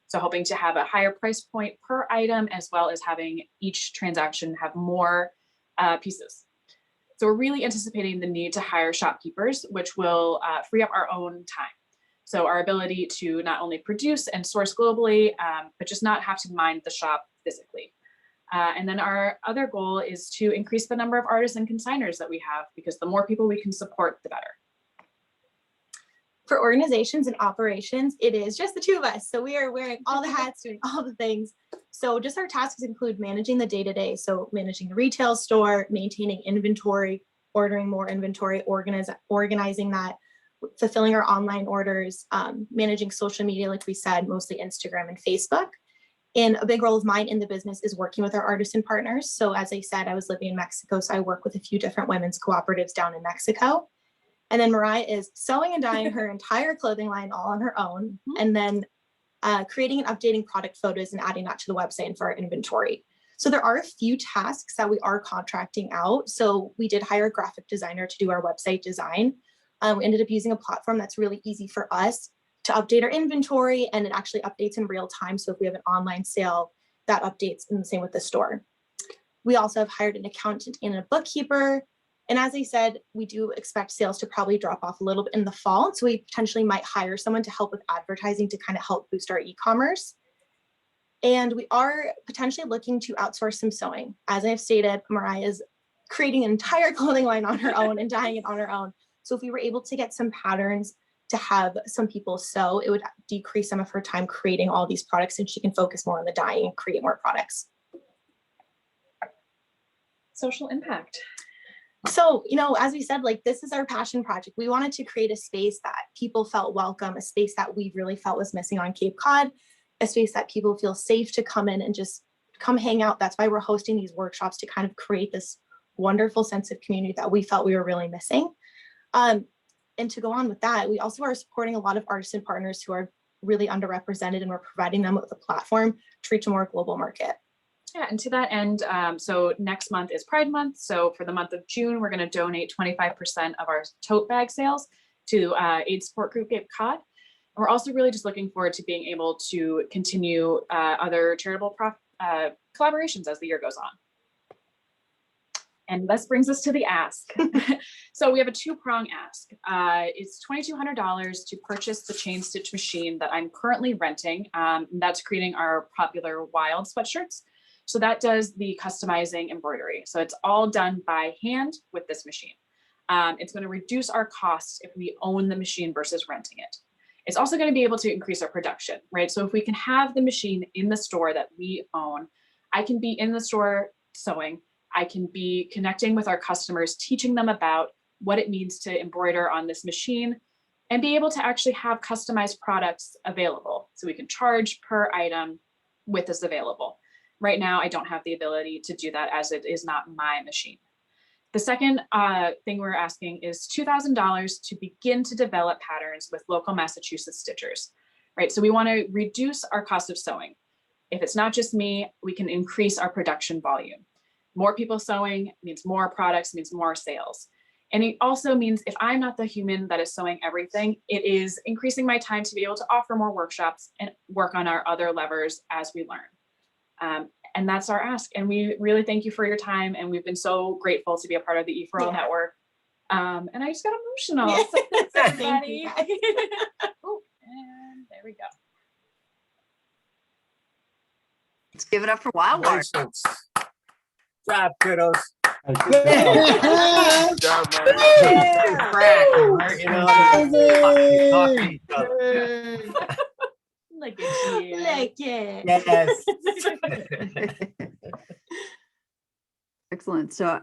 So hoping to have a higher price point per item, as well as having each transaction have more pieces. So we're really anticipating the need to hire shopkeepers, which will free up our own time. So our ability to not only produce and source globally, but just not have to mind the shop physically. And then our other goal is to increase the number of artists and consigners that we have, because the more people we can support, the better. For organizations and operations, it is just the 2 of us. So we are wearing all the hats, doing all the things. So just our tasks include managing the day-to-day. So managing the retail store, maintaining inventory, ordering more inventory, organizing that, fulfilling our online orders, managing social media, like we said, mostly Instagram and Facebook. And a big role of mine in the business is working with our artisan partners. So as I said, I was living in Mexico, so I work with a few different women's cooperatives down in Mexico. And then Mariah is sewing and dyeing her entire clothing line all on her own, and then creating and updating product photos and adding that to the website and for our inventory. So there are a few tasks that we are contracting out. So we did hire a graphic designer to do our website design. We ended up using a platform that's really easy for us to update our inventory, and it actually updates in real time. So if we have an online sale, that updates, and the same with the store. We also have hired an accountant and a bookkeeper. And as I said, we do expect sales to probably drop off a little bit in the fall. So we potentially might hire someone to help with advertising to kind of help boost our e-commerce. And we are potentially looking to outsource some sewing. As I've stated, Mariah is creating an entire clothing line on her own and dyeing it on her own. So if we were able to get some patterns to have some people sew, it would decrease some of her time creating all these products, and she can focus more on the dyeing and create more products. Social impact. So, you know, as we said, like, this is our passion project. We wanted to create a space that people felt welcome, a space that we really felt was missing on Cape Cod, a space that people feel safe to come in and just come hang out. That's why we're hosting these workshops, to kind of create this wonderful sense of community that we felt we were really missing. And to go on with that, we also are supporting a lot of artisan partners who are really underrepresented, and we're providing them with a platform to reach a more global market. Yeah, and to that end, so next month is Pride Month. So for the month of June, we're going to donate 25% of our tote bag sales to AIDS Support Group Cape Cod. And we're also really just looking forward to being able to continue other charitable collaborations as the year goes on. And this brings us to the ask. So we have a 2-prong ask. It's $2,200 to purchase the chain stitch machine that I'm currently renting. That's creating our popular wild sweatshirts. So that does the customizing embroidery. So it's all done by hand with this machine. It's going to reduce our costs if we own the machine versus renting it. It's also going to be able to increase our production, right? So if we can have the machine in the store that we own, I can be in the store sewing. I can be connecting with our customers, teaching them about what it means to embroider on this machine, and be able to actually have customized products available. So we can charge per item with this available. Right now, I don't have the ability to do that, as it is not my machine. The second thing we're asking is $2,000 to begin to develop patterns with local Massachusetts stitchers, right? So we want to reduce our cost of sewing. If it's not just me, we can increase our production volume. More people sewing means more products, means more sales. And it also means if I'm not the human that is sewing everything, it is increasing my time to be able to offer more workshops and work on our other levers as we learn. And that's our ask. And we really thank you for your time. And we've been so grateful to be a part of the E4All network. And I just got emotional. So thanks, everybody. Oh, and there we go. Let's give it up for Wildfire. Congratulations. Job, kiddos. Good job, man. You know, talk to each other. Like it. Like it. Yes. Excellent. So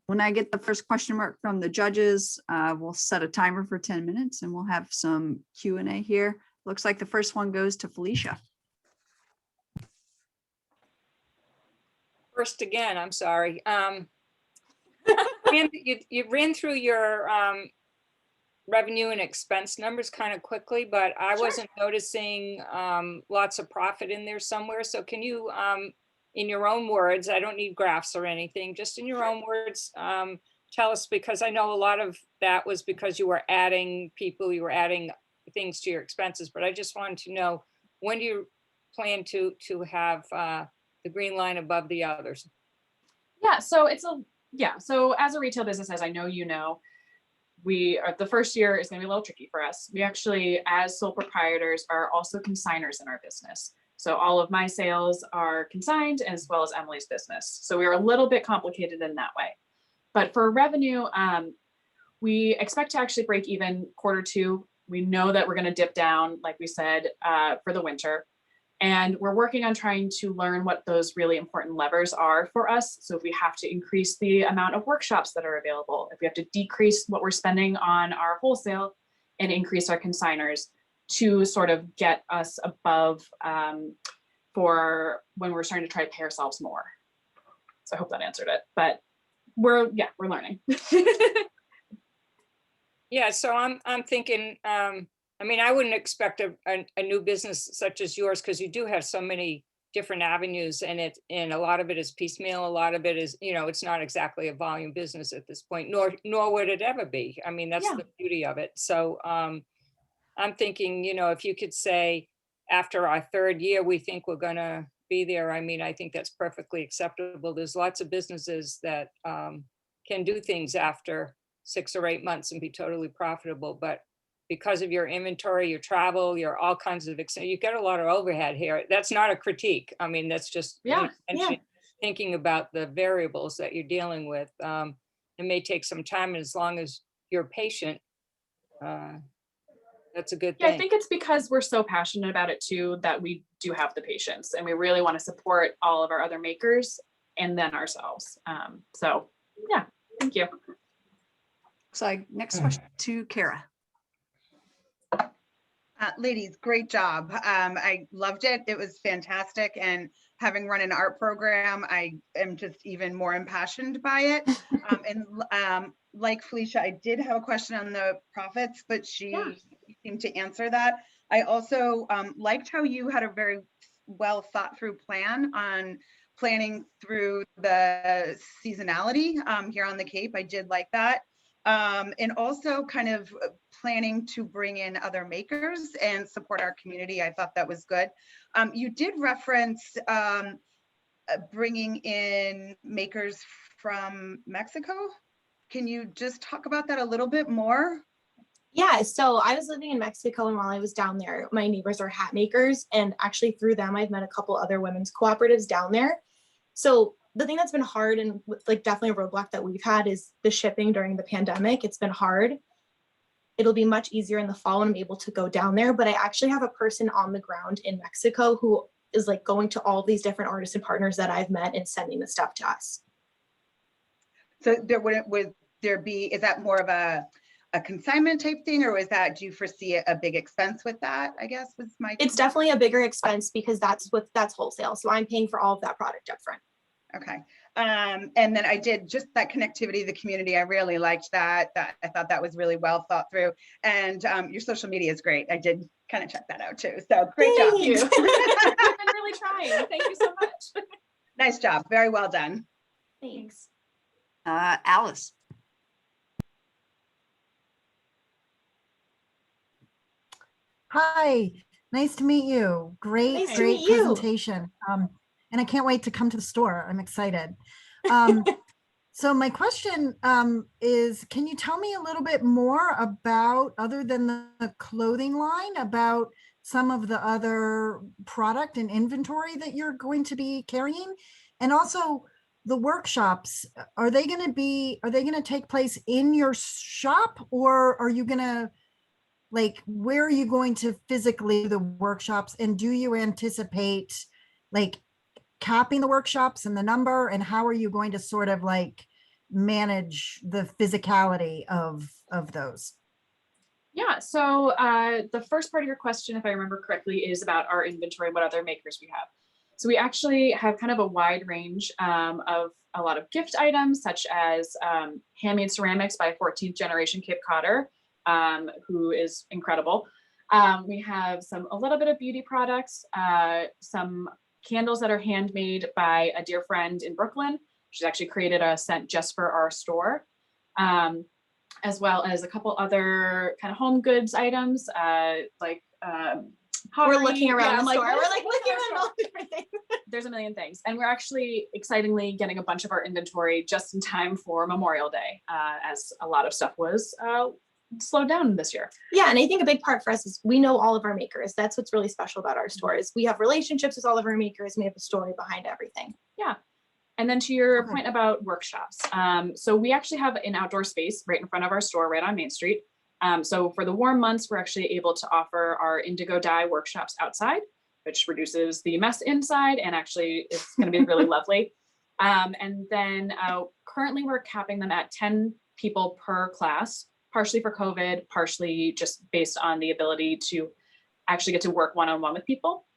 when I get the first question mark from the judges, we'll set a timer for 10 minutes and we'll have some Q&A here. Looks like the first one goes to Felicia. First again, I'm sorry. You ran through your revenue and expense numbers kind of quickly, but I wasn't noticing lots of profit in there somewhere. So can you, in your own words, I don't need graphs or anything, just in your own words, tell us, because I know a lot of that was because you were adding people, you were adding things to your expenses, but I just wanted to know, when do you plan to have the green line above the others? Yeah, so so as a retail business, as I know you know, the first year is going to be a little tricky for us. We actually, as sole proprietors, are also consigners in our business. So all of my sales are consigned, as well as Emily's business. So we are a little bit complicated in that way. But for revenue, we expect to actually break even Q2. We know that we're going to dip down, like we said, for the winter. And we're working on trying to learn what those really important levers are for us. So if we have to increase the amount of workshops that are available, if we have to decrease what we're spending on our wholesale and increase our consigners to sort of get us above for when we're starting to try to pay ourselves more. So I hope that answered it, but we're learning. Yeah, so I'm thinking, I mean, I wouldn't expect a new business such as yours, because you do have so many different avenues, and a lot of it is piecemeal. A lot of it is, it's not exactly a volume business at this point, nor would it ever be. I mean, that's the beauty of it. So I'm thinking, if you could say after our third year, we think we're gonna be there. I mean, I think that's perfectly acceptable. There's lots of businesses that can do things after 6 or 8 months and be totally profitable, but because of your inventory, your travel, your all kinds of, you get a lot of overhead here. That's not a critique. I mean, that's just thinking about the variables that you're dealing with. It may take some time, and as long as you're patient, that's a good thing. Yeah, I think it's because we're so passionate about it too, that we do have the patience, and we really want to support all of our other makers and then ourselves. So yeah, thank you. So next question to Kara. Ladies, great job. I loved it. It was fantastic. And having run an art program, I am just even more impassioned by it. Like Felicia, I did have a question on the profits, but she seemed to answer that. I also liked how you had a very well thought through plan on planning through the seasonality here on the Cape. I did like that. And also kind of planning to bring in other makers and support our community. I thought that was good. You did reference bringing in makers from Mexico. Can you just talk about that a little bit more? Yeah, so I was living in Mexico, and while I was down there, my neighbors are hat makers, and actually through them, I've met a couple other women's cooperatives down there. So the thing that's been hard, and like definitely a roadblock that we've had, is the shipping during the pandemic. It's been hard. It'll be much easier in the fall when I'm able to go down there, but I actually have a person on the ground in Mexico who is like going to all these different artists and partners that I've met and sending the stuff to us. So would there be, is that more of a consignment type thing, or is that, do you foresee a big expense with that, I guess was my It's definitely a bigger expense because that's wholesale. So I'm paying for all of that product up front. Okay. And then I did just that connectivity to the community. I really liked that. I thought that was really well thought through. And your social media is great. I did kind of check that out too. So great job. Thank you. I've been really trying. Thank you so much. Nice job. Very well done. Thanks. Alice. Hi, nice to meet you. Great, Nice to great meet you. presentation. And I can't wait to come to the store. I'm excited. So my question is, can you tell me a little bit more about, other than the clothing line, about some of the other product and inventory that you're going to be carrying? And also the workshops, are they going to take place in your shop, or are you going to, like, where are you going to physically do the workshops? And do you anticipate like capping the workshops and the number, and how are you going to sort of like manage the physicality of those? Yeah, so the first part of your question, if I remember correctly, is about our inventory, what other makers we have. So we actually have kind of a wide range of a lot of gift items, such as handmade ceramics by 14th generation Cape Codder, who is incredible. We have a little bit of beauty products, some candles that are handmade by a dear friend in Brooklyn. She's actually created a scent just for our store, as well as a couple other kind of home goods items, like We're looking around yeah, the like, store. We're what's like in looking our around store? all different things. There's a million things. And we're actually excitingly getting a bunch of our inventory just in time for Memorial Day, as a lot of stuff was slowed down this year. Yeah, and I think a big part for us is we know all of our makers. That's what's really special about our store is we have relationships with all of our makers. And we have a story behind everything. Yeah. And then to your Okay. point about workshops. So we actually have an outdoor space right in front of our store, right on Main Street. So for the warm months, we're actually able to offer our indigo dye workshops outside, which reduces the mess inside, and actually it's going to be really lovely. And then currently we're capping them at 10 people per class, partially for COVID, partially just based on the ability to actually get to work one-on-one with people.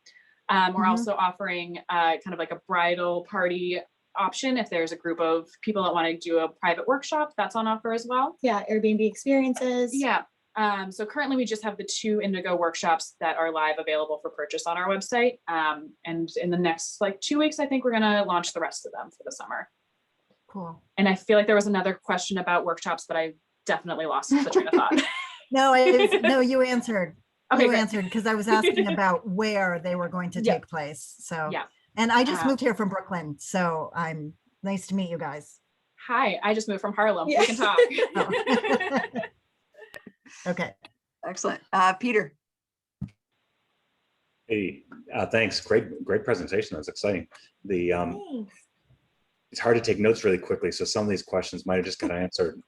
We're also offering kind of like a bridal party option. If there's a group of people that want to do a private workshop, that's on offer as well. Yeah, Airbnb experiences. Yeah. So currently we just have the 2 indigo workshops that are live available for purchase on our website. And in the next like 2 weeks, I think we're going to launch the rest of them for the summer. Cool. And I feel like there was another question about workshops, but I definitely lost the train of thought. No, no, you answered. Okay, You great. answered, because I was asking about where they were going to Yeah. take place. So, Yeah. and I just moved here from Brooklyn, so I'm nice to meet you guys. Hi, I just moved from Harlem. Yeah. We can talk. Oh. Okay. Excellent. Peter. Hey, thanks. Great presentation. That's exciting. Thanks. It's hard to take notes really quickly, so some of these questions might have just got answered.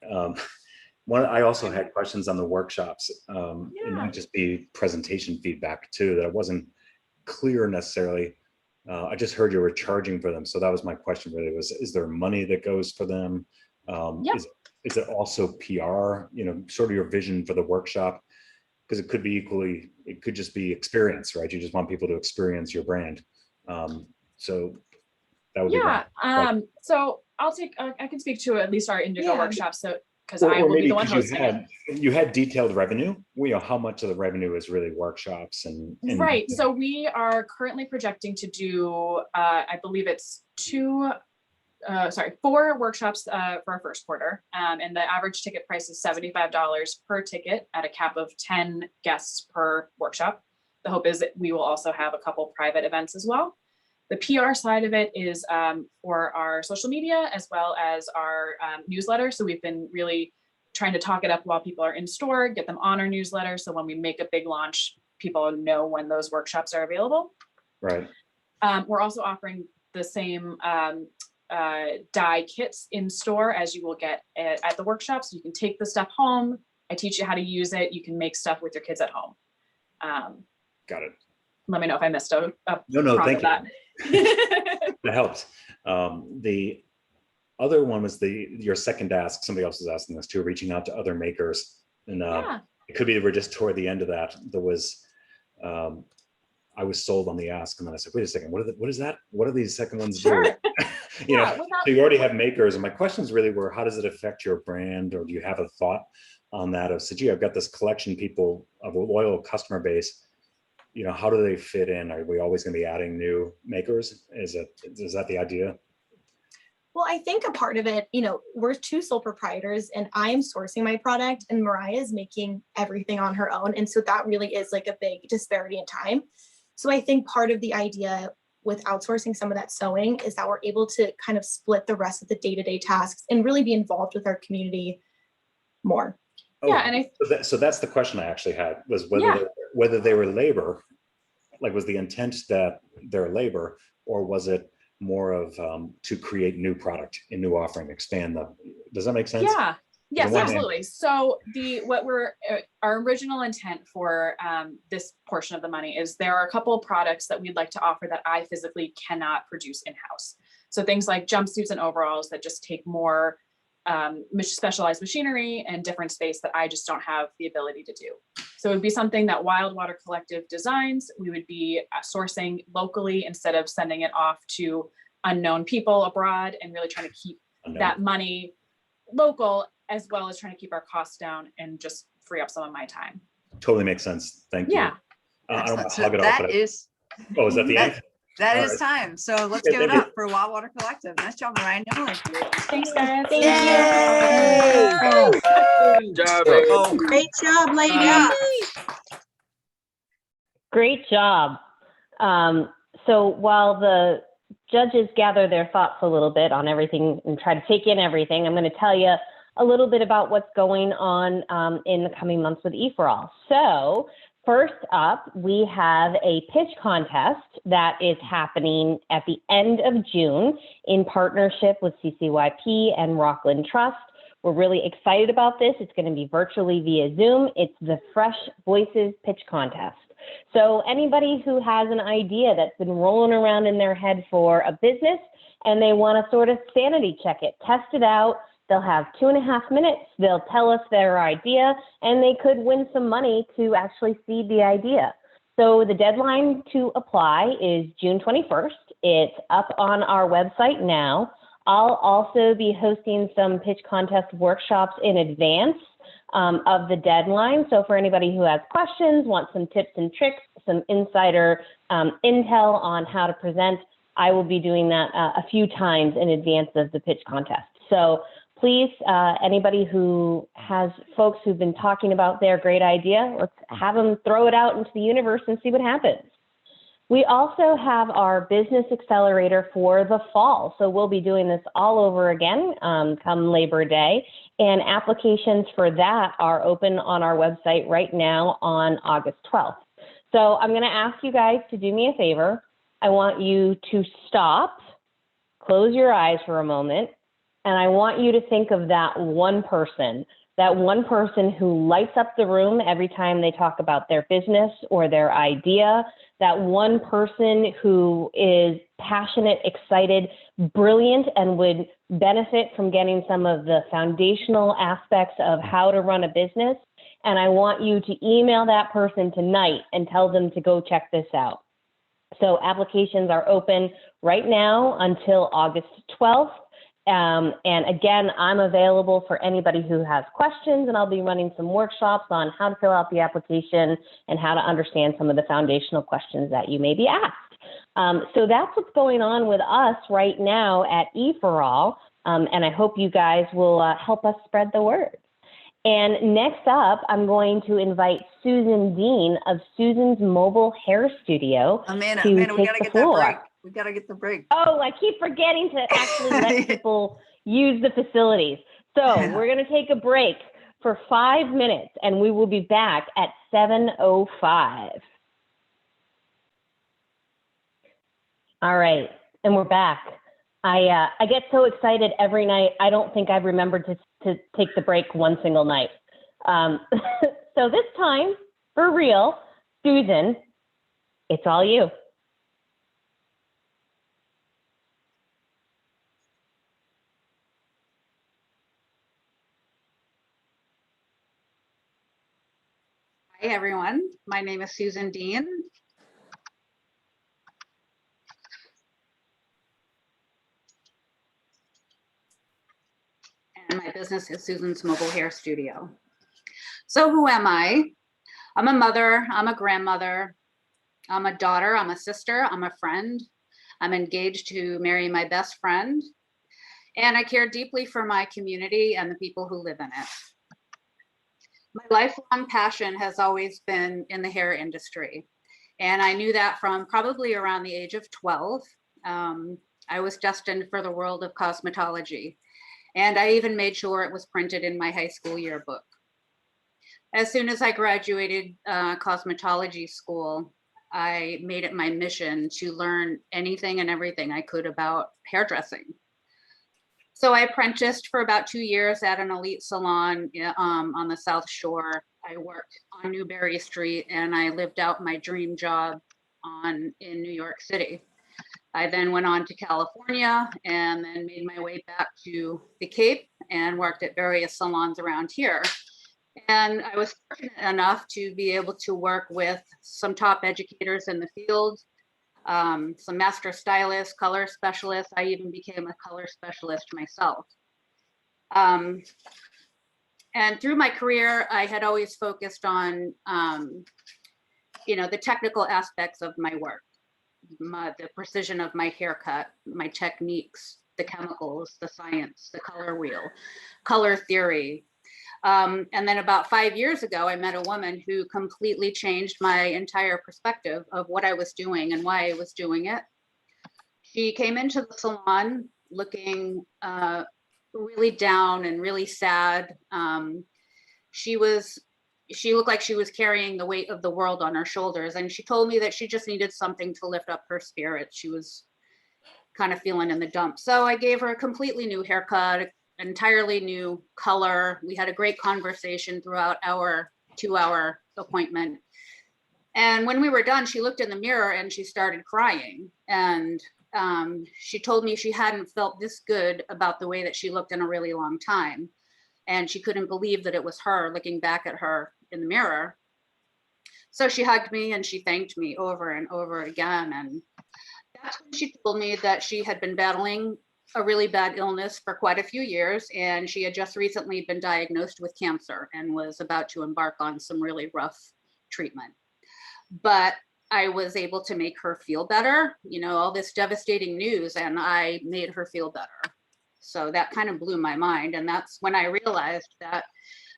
I also had questions on the workshops. It might just be presentation feedback too, that it wasn't clear necessarily. I just heard you were charging for them, so that was my question really, is there money that goes for them? Yep. Is it also PR, sort of your vision for the workshop? Because it could just be experience, right? You just want people to experience your brand. So that would be one. So I can speak to at least our indigo workshops. So because Or I will be maybe the one hosting it. you had detailed revenue. How much of the revenue is really workshops and Right. So we are currently projecting to do, I believe it's 4 workshops for our first quarter. And the average ticket price is $75 per ticket at a cap of 10 guests per workshop. The hope is that we will also have a couple private events as well. The PR side of it is for our social media as well as our newsletter. So we've been really trying to talk it up while people are in store, get them on our newsletter. So when we make a big launch, people know when those workshops are available. right. We're also offering the same dye kits in store as you will get at the workshops. You can take the stuff home. I teach you how to use it. You can make stuff with your kids at home. Got it. Let me know if I missed a No, prompt thank of that. That helps. The other one was your second ask. Somebody else was asking this too, reaching out to other makers. And it could be that we're just toward the end of that. There was, I was sold on the ask, and then I said, wait a second, what is that? What do these second ones do? So you already have makers. And my questions really were, how does it affect your brand? Or do you have a thought on that of, so, gee, I've got this collection people of a loyal customer base. How do they fit in? Are we always going to be adding new makers? Is that the idea? Well, I think a part of it, we're two sole proprietors and I'm sourcing my product and Mariah is making everything on her own. And so that really is like a big disparity in time. So I think part of the idea with outsourcing some of that sewing is that we're able to kind of split the rest of the day-to-day tasks and really be involved with our community more. Yeah, and so that's the question I actually had, was Yeah. whether they were labor, like was the intent that they're labor, or was it more of to create new product, a new offering, expand the, does that make sense? Yeah. Yes, one hand- absolutely. So our original intent for this portion of the money is there are a couple of products that we'd like to offer that I physically cannot produce in-house. So things like jumpsuits and overalls that just take more specialized machinery and different space that I just don't have the ability to do. So it would be something that Wild Water Collective designs. We would be sourcing locally instead of sending it off to unknown people abroad, and really trying to keep that money local, as well as trying to keep our costs down and just free up some of my time. Totally makes sense. Thank you. Yeah. I don't want to So hug it off, that but is is that the end? that All is right. time. So let's Yeah, give it thank you. up for Wild Water Collective. Nice job, Mariah. Thanks, guys. Good job. Oh, Great job, ladies. Great job. So while the judges gather their thoughts a little bit on everything and try to take in everything, I'm going to tell you a little bit about what's going on in the coming months with E4All. So first up, we have a pitch contest that is happening at the end of June in partnership with CCYP and Rockland Trust. We're really excited about this. It's going to be virtually via Zoom. It's the Fresh Voices Pitch Contest. So anybody who has an idea that's been rolling around in their head for a business and they want to sort of sanity check it, test it out, they'll have 2.5 minutes. They'll tell us their idea and they could win some money to actually seed the idea. So the deadline to apply is June 21st. It's up on our website now. I'll also be hosting some pitch contest workshops in advance of the deadline. So for anybody who has questions, wants some tips and tricks, some insider intel on how to present, I will be doing that a few times in advance of the pitch contest. So please, anybody who has folks who've been talking about their great idea, let's have them throw it out into the universe and see what happens. We also have our business accelerator for the fall. So we'll be doing this all over again come Labor Day. And applications for that are open on our website right now on August 12th. So I'm going to ask you guys to do me a favor. I want you to stop, close your eyes for a moment, and I want you to think of that one person who lights up the room every time they talk about their business or their idea, that one person who is passionate, excited, brilliant, and would benefit from getting some of the foundational aspects of how to run a business. And I want you to email that person tonight and tell them to go check this out. So applications are open right now until August 12th. And again, I'm available for anybody who has questions, and I'll be running some workshops on how to fill out the application and how to understand some of the foundational questions that you may be asked. So that's what's going on with us right now at E4All, and I hope you guys will help us spread the word. And next up, I'm going to invite Susan Dean of Susan's Mobile Hair Studio Amanda, to we take gotta the get floor. that break. We gotta get the break. Oh, I keep forgetting to actually let people use the facilities. So we're going to take a break for 5 minutes and we will be back at 7:05. All right, and we're back. I get so excited every night. I don't think I've remembered to take the break one single night. So this time, for real, Susan, it's all you. Hi, everyone. My name is Susan Dean. And my business is Susan's Mobile Hair Studio. So who am I? I'm a mother, I'm a grandmother, I'm a daughter, I'm a sister, I'm a friend. I'm engaged to marry my best friend. And I care deeply for my community and the people who live in it. My lifelong passion has always been in the hair industry. And I knew that from probably around the age of 12. I was destined for the world of cosmetology. And I even made sure it was printed in my high school yearbook. As soon as I graduated cosmetology school, I made it my mission to learn anything and everything I could about hairdressing. So I apprenticed for about 2 years at an elite salon on the South Shore. I worked on Newberry Street and I lived out my dream job in New York City. I then went on to California and then made my way back to the Cape and worked at various salons around here. And I was fortunate enough to be able to work with some top educators in the field, some master stylists, color specialists. I even became a color specialist myself. And through my career, I had always focused on, the technical aspects of my work, the precision of my haircut, my techniques, the chemicals, the science, the color wheel, color theory. And then about 5 years ago, I met a woman who completely changed my entire perspective of what I was doing and why I was doing it. She came into the salon looking really down and really sad. She looked like she was carrying the weight of the world on her shoulders. And she told me that she just needed something to lift up her spirits. She was kind of feeling in the dumps. So I gave her a completely new haircut, entirely new color. We had a great conversation throughout our 2-hour appointment. And when we were done, she looked in the mirror and she started crying. And she told me she hadn't felt this good about the way that she looked in a really long time. And she couldn't believe that it was her looking back at her in the mirror. So she hugged me and she thanked me over and over again. And that's when she told me that she had been battling a really bad illness for quite a few years. And she had just recently been diagnosed with cancer and was about to embark on some really rough treatment. But I was able to make her feel better, all this devastating news, and I made her feel better. So that kind of blew my mind. And that's when I realized that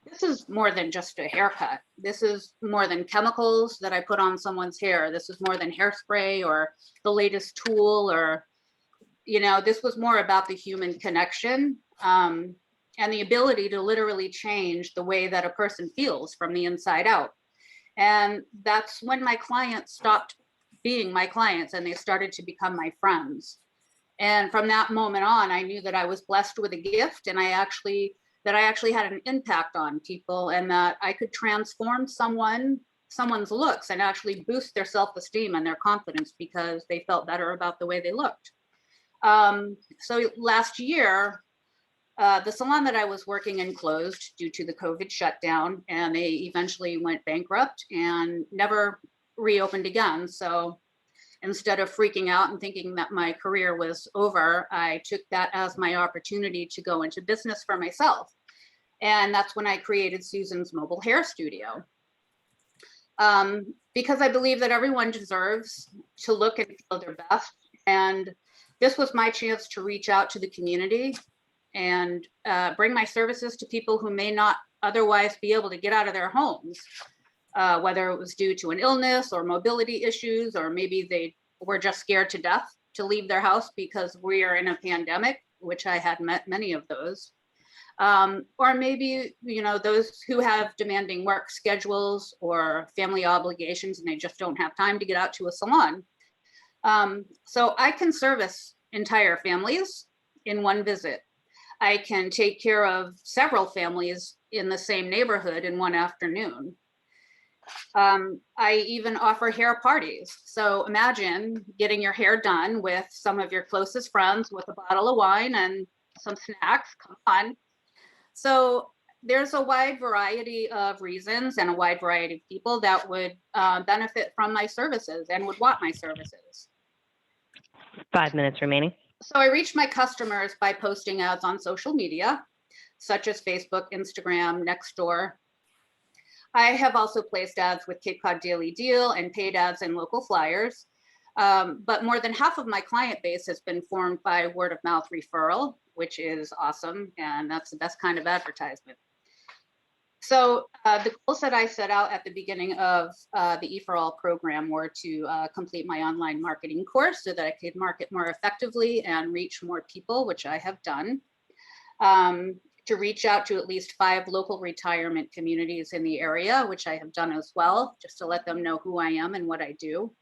this is more than just a haircut. This is more than chemicals that I put on someone's hair. This is more than hairspray or the latest tool, or, this was more about the human connection and the ability to literally change the way that a person feels from the inside out. And that's when my clients stopped being my clients and they started to become my friends. And from that moment on, I knew that I was blessed with a gift, and I actually had an impact on people, and that I could transform someone's looks and actually boost their self-esteem and their confidence because they felt better about the way they looked. So last year, the salon that I was working in closed due to the COVID shutdown, and they eventually went bankrupt and never reopened again. So instead of freaking out and thinking that my career was over, I took that as my opportunity to go into business for myself. And that's when I created Susan's Mobile Hair Studio. Because I believe that everyone deserves to look and feel their best. And this was my chance to reach out to the community and bring my services to people who may not otherwise be able to get out of their homes. Whether it was due to an illness or mobility issues, or maybe they were just scared to death to leave their house because we are in a pandemic, which I had met many of those. Or maybe, those who have demanding work schedules or family obligations and they just don't have time to get out to a salon. So I can service entire families in one visit. I can take care of several families in the same neighborhood in one afternoon. I even offer hair parties. So imagine getting your hair done with some of your closest friends with a bottle of wine and some snacks. Come on. So there's a wide variety of reasons and a wide variety of people that would benefit from my services and would want my services. 5 minutes remaining. So I reach my customers by posting ads on social media, such as Facebook, Instagram, Nextdoor. I have also placed ads with Cape Cod Daily Deal and paid ads in local flyers. But more than half of my client base has been formed by word of mouth referral, which is awesome. And that's the best kind of advertisement. So the goals that I set out at the beginning of the E4All program were to complete my online marketing course so that I could market more effectively and reach more people, which I have done. To reach out to at least 5 local retirement communities in the area, which I have done as well, just to let them know who I am and what I do.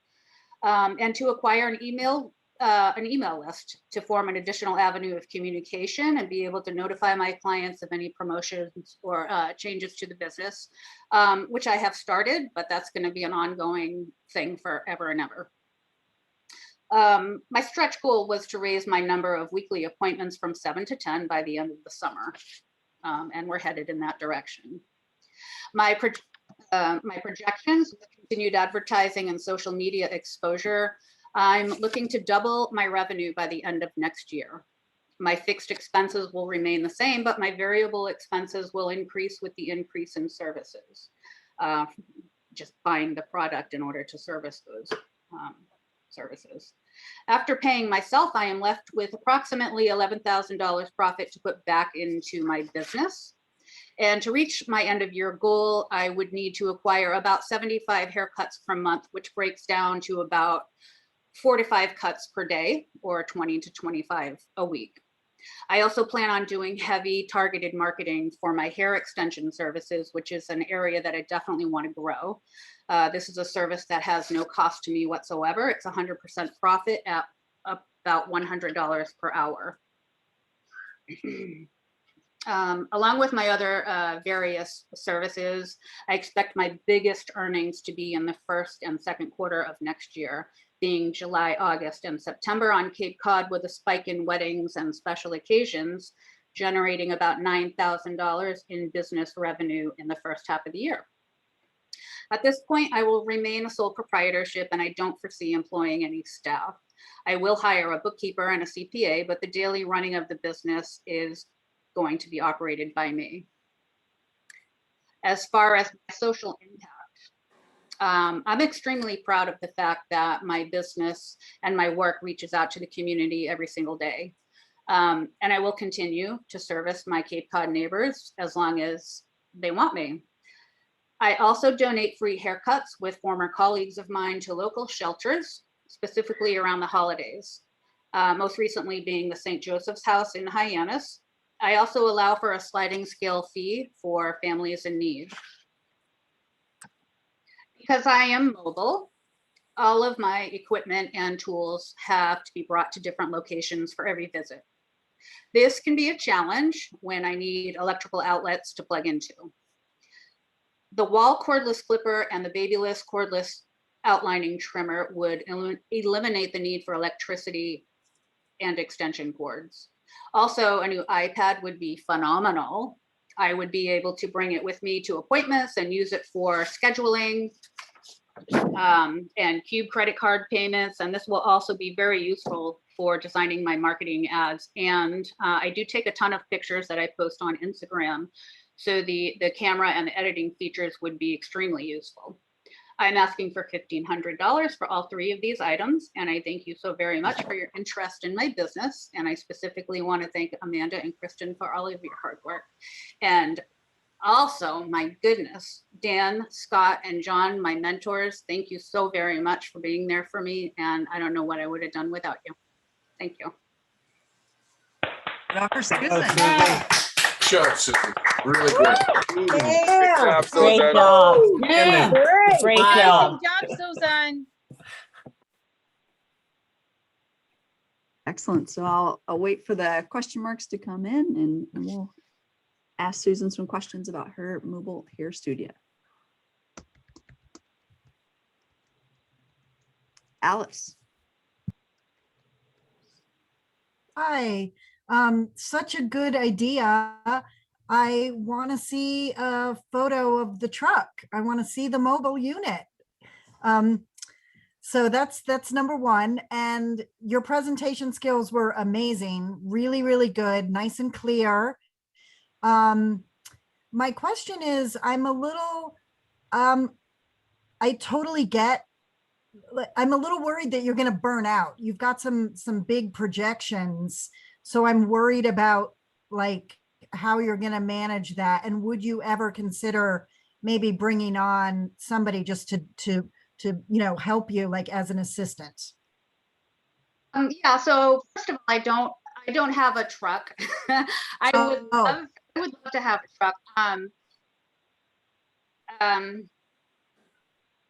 And to acquire an email list to form an additional avenue of communication and be able to notify my clients of any promotions or changes to the business, which I have started, but that's going to be an ongoing thing forever and ever. My stretch goal was to raise my number of weekly appointments from 7 to 10 by the end of the summer, and we're headed in that direction. My projections with continued advertising and social media exposure, I'm looking to double my revenue by the end of next year. My fixed expenses will remain the same, but my variable expenses will increase with the increase in services. Just buying the product in order to service those services. After paying myself, I am left with approximately $11,000 profit to put back into my business. And to reach my end of year goal, I would need to acquire about 75 haircuts per month, which breaks down to about 4 to 5 cuts per day, or 20 to 25 a week. I also plan on doing heavy targeted marketing for my hair extension services, which is an area that I definitely want to grow. This is a service that has no cost to me whatsoever. It's 100% profit at about $100 per hour. Along with my other various services, I expect my biggest earnings to be in the first and second quarter of next year, being July, August, and September on Cape Cod, with a spike in weddings and special occasions, generating about $9,000 in business revenue in the first half of the year. At this point, I will remain a sole proprietorship and I don't foresee employing any staff. I will hire a bookkeeper and a CPA, but the daily running of the business is going to be operated by me. As far as social impact, I'm extremely proud of the fact that my business and my work reaches out to the community every single day. And I will continue to service my Cape Cod neighbors as long as they want me. I also donate free haircuts with former colleagues of mine to local shelters, specifically around the holidays, most recently being the St. Joseph's House in Hyannis. I also allow for a sliding scale fee for families in need. Because I am mobile, all of my equipment and tools have to be brought to different locations for every visit. This can be a challenge when I need electrical outlets to plug into. The wall cordless clipper and the babyless cordless outlining trimmer would eliminate the need for electricity and extension cords. Also, a new iPad would be phenomenal. I would be able to bring it with me to appointments and use it for scheduling and Cube credit card payments. And this will also be very useful for designing my marketing ads. And I do take a ton of pictures that I post on Instagram. So the camera and the editing features would be extremely useful. I'm asking for $1,500 for all 3 of these items. And I thank you so very much for your interest in my business. And I specifically want to thank Amanda and Kristen for all of your hard work. And also, my goodness, Dan, Scott, and John, my mentors, thank you so very much for being there for me. And I don't know what I would have done without you. Thank you. Dr. Susan. Job, Susan. Really great. Yeah. Good job, Great Susan. job. Yeah. Great Amazing job. job, Susan. Excellent. So I'll wait for the question marks to come in and we'll ask Susan some questions about her mobile hair studio. Alice. Hi, such a good idea. I want to see a photo of the truck. I want to see the mobile unit. So that's number one. And your presentation skills were amazing. Really, really good. Nice and clear. My question is, I'm a little, I totally get I'm a little worried that you're going to burn out. You've got some big projections. So I'm worried about like how you're going to manage that. And would you ever consider maybe bringing on somebody just to help you like as an assistant? Yeah, so first of all, I don't have a truck. I would love to have a truck.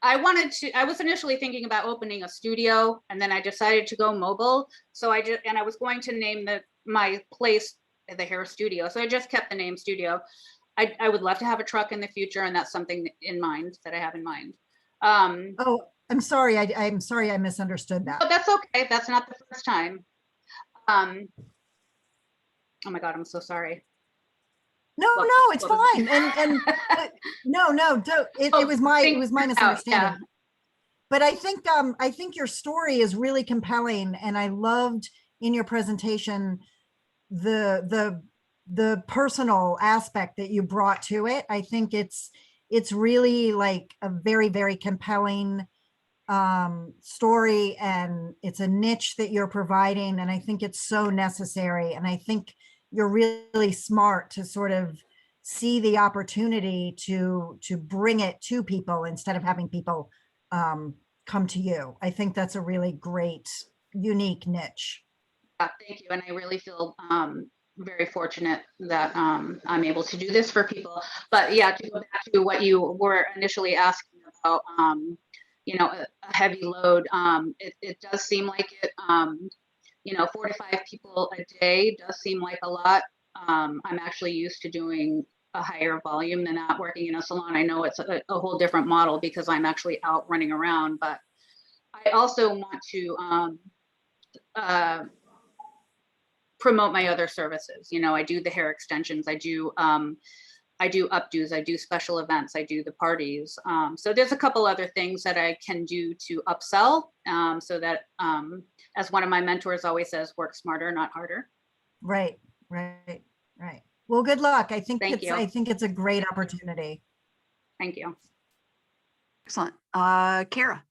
I was initially thinking about opening a studio, and then I decided to go mobile. So I was going to name my place the hair studio. So I just kept the name studio. I would love to have a truck in the future, and that's something in mind that I have in mind. Oh, I'm sorry. I'm sorry. I misunderstood that. But that's okay. That's not the first time. Oh my God, I'm so sorry. No, it's fine. And no, it was my misunderstanding. Yeah. But I think your story is really compelling, and I loved in your presentation the personal aspect that you brought to it. I think it's really like a very, very compelling story, and it's a niche that you're providing, and I think it's so necessary. And I think you're really smart to sort of see the opportunity to bring it to people instead of having people come to you. I think that's a really great, unique niche. Yeah, thank you. And I really feel very fortunate that I'm able to do this for people. But yeah, to go back to what you were initially asking about, a heavy load, it does seem like it, 4 to 5 people a day does seem like a lot. I'm actually used to doing a higher volume than that working in a salon. I know it's a whole different model because I'm actually out running around, but I also want to promote my other services. I do the hair extensions, I do updos, I do special events, I do the parties. So there's a couple other things that I can do to upsell, so that, as one of my mentors always says, work smarter, not harder. Right. Well, good luck. I think it's a great opportunity. Thank you. Excellent. Kara.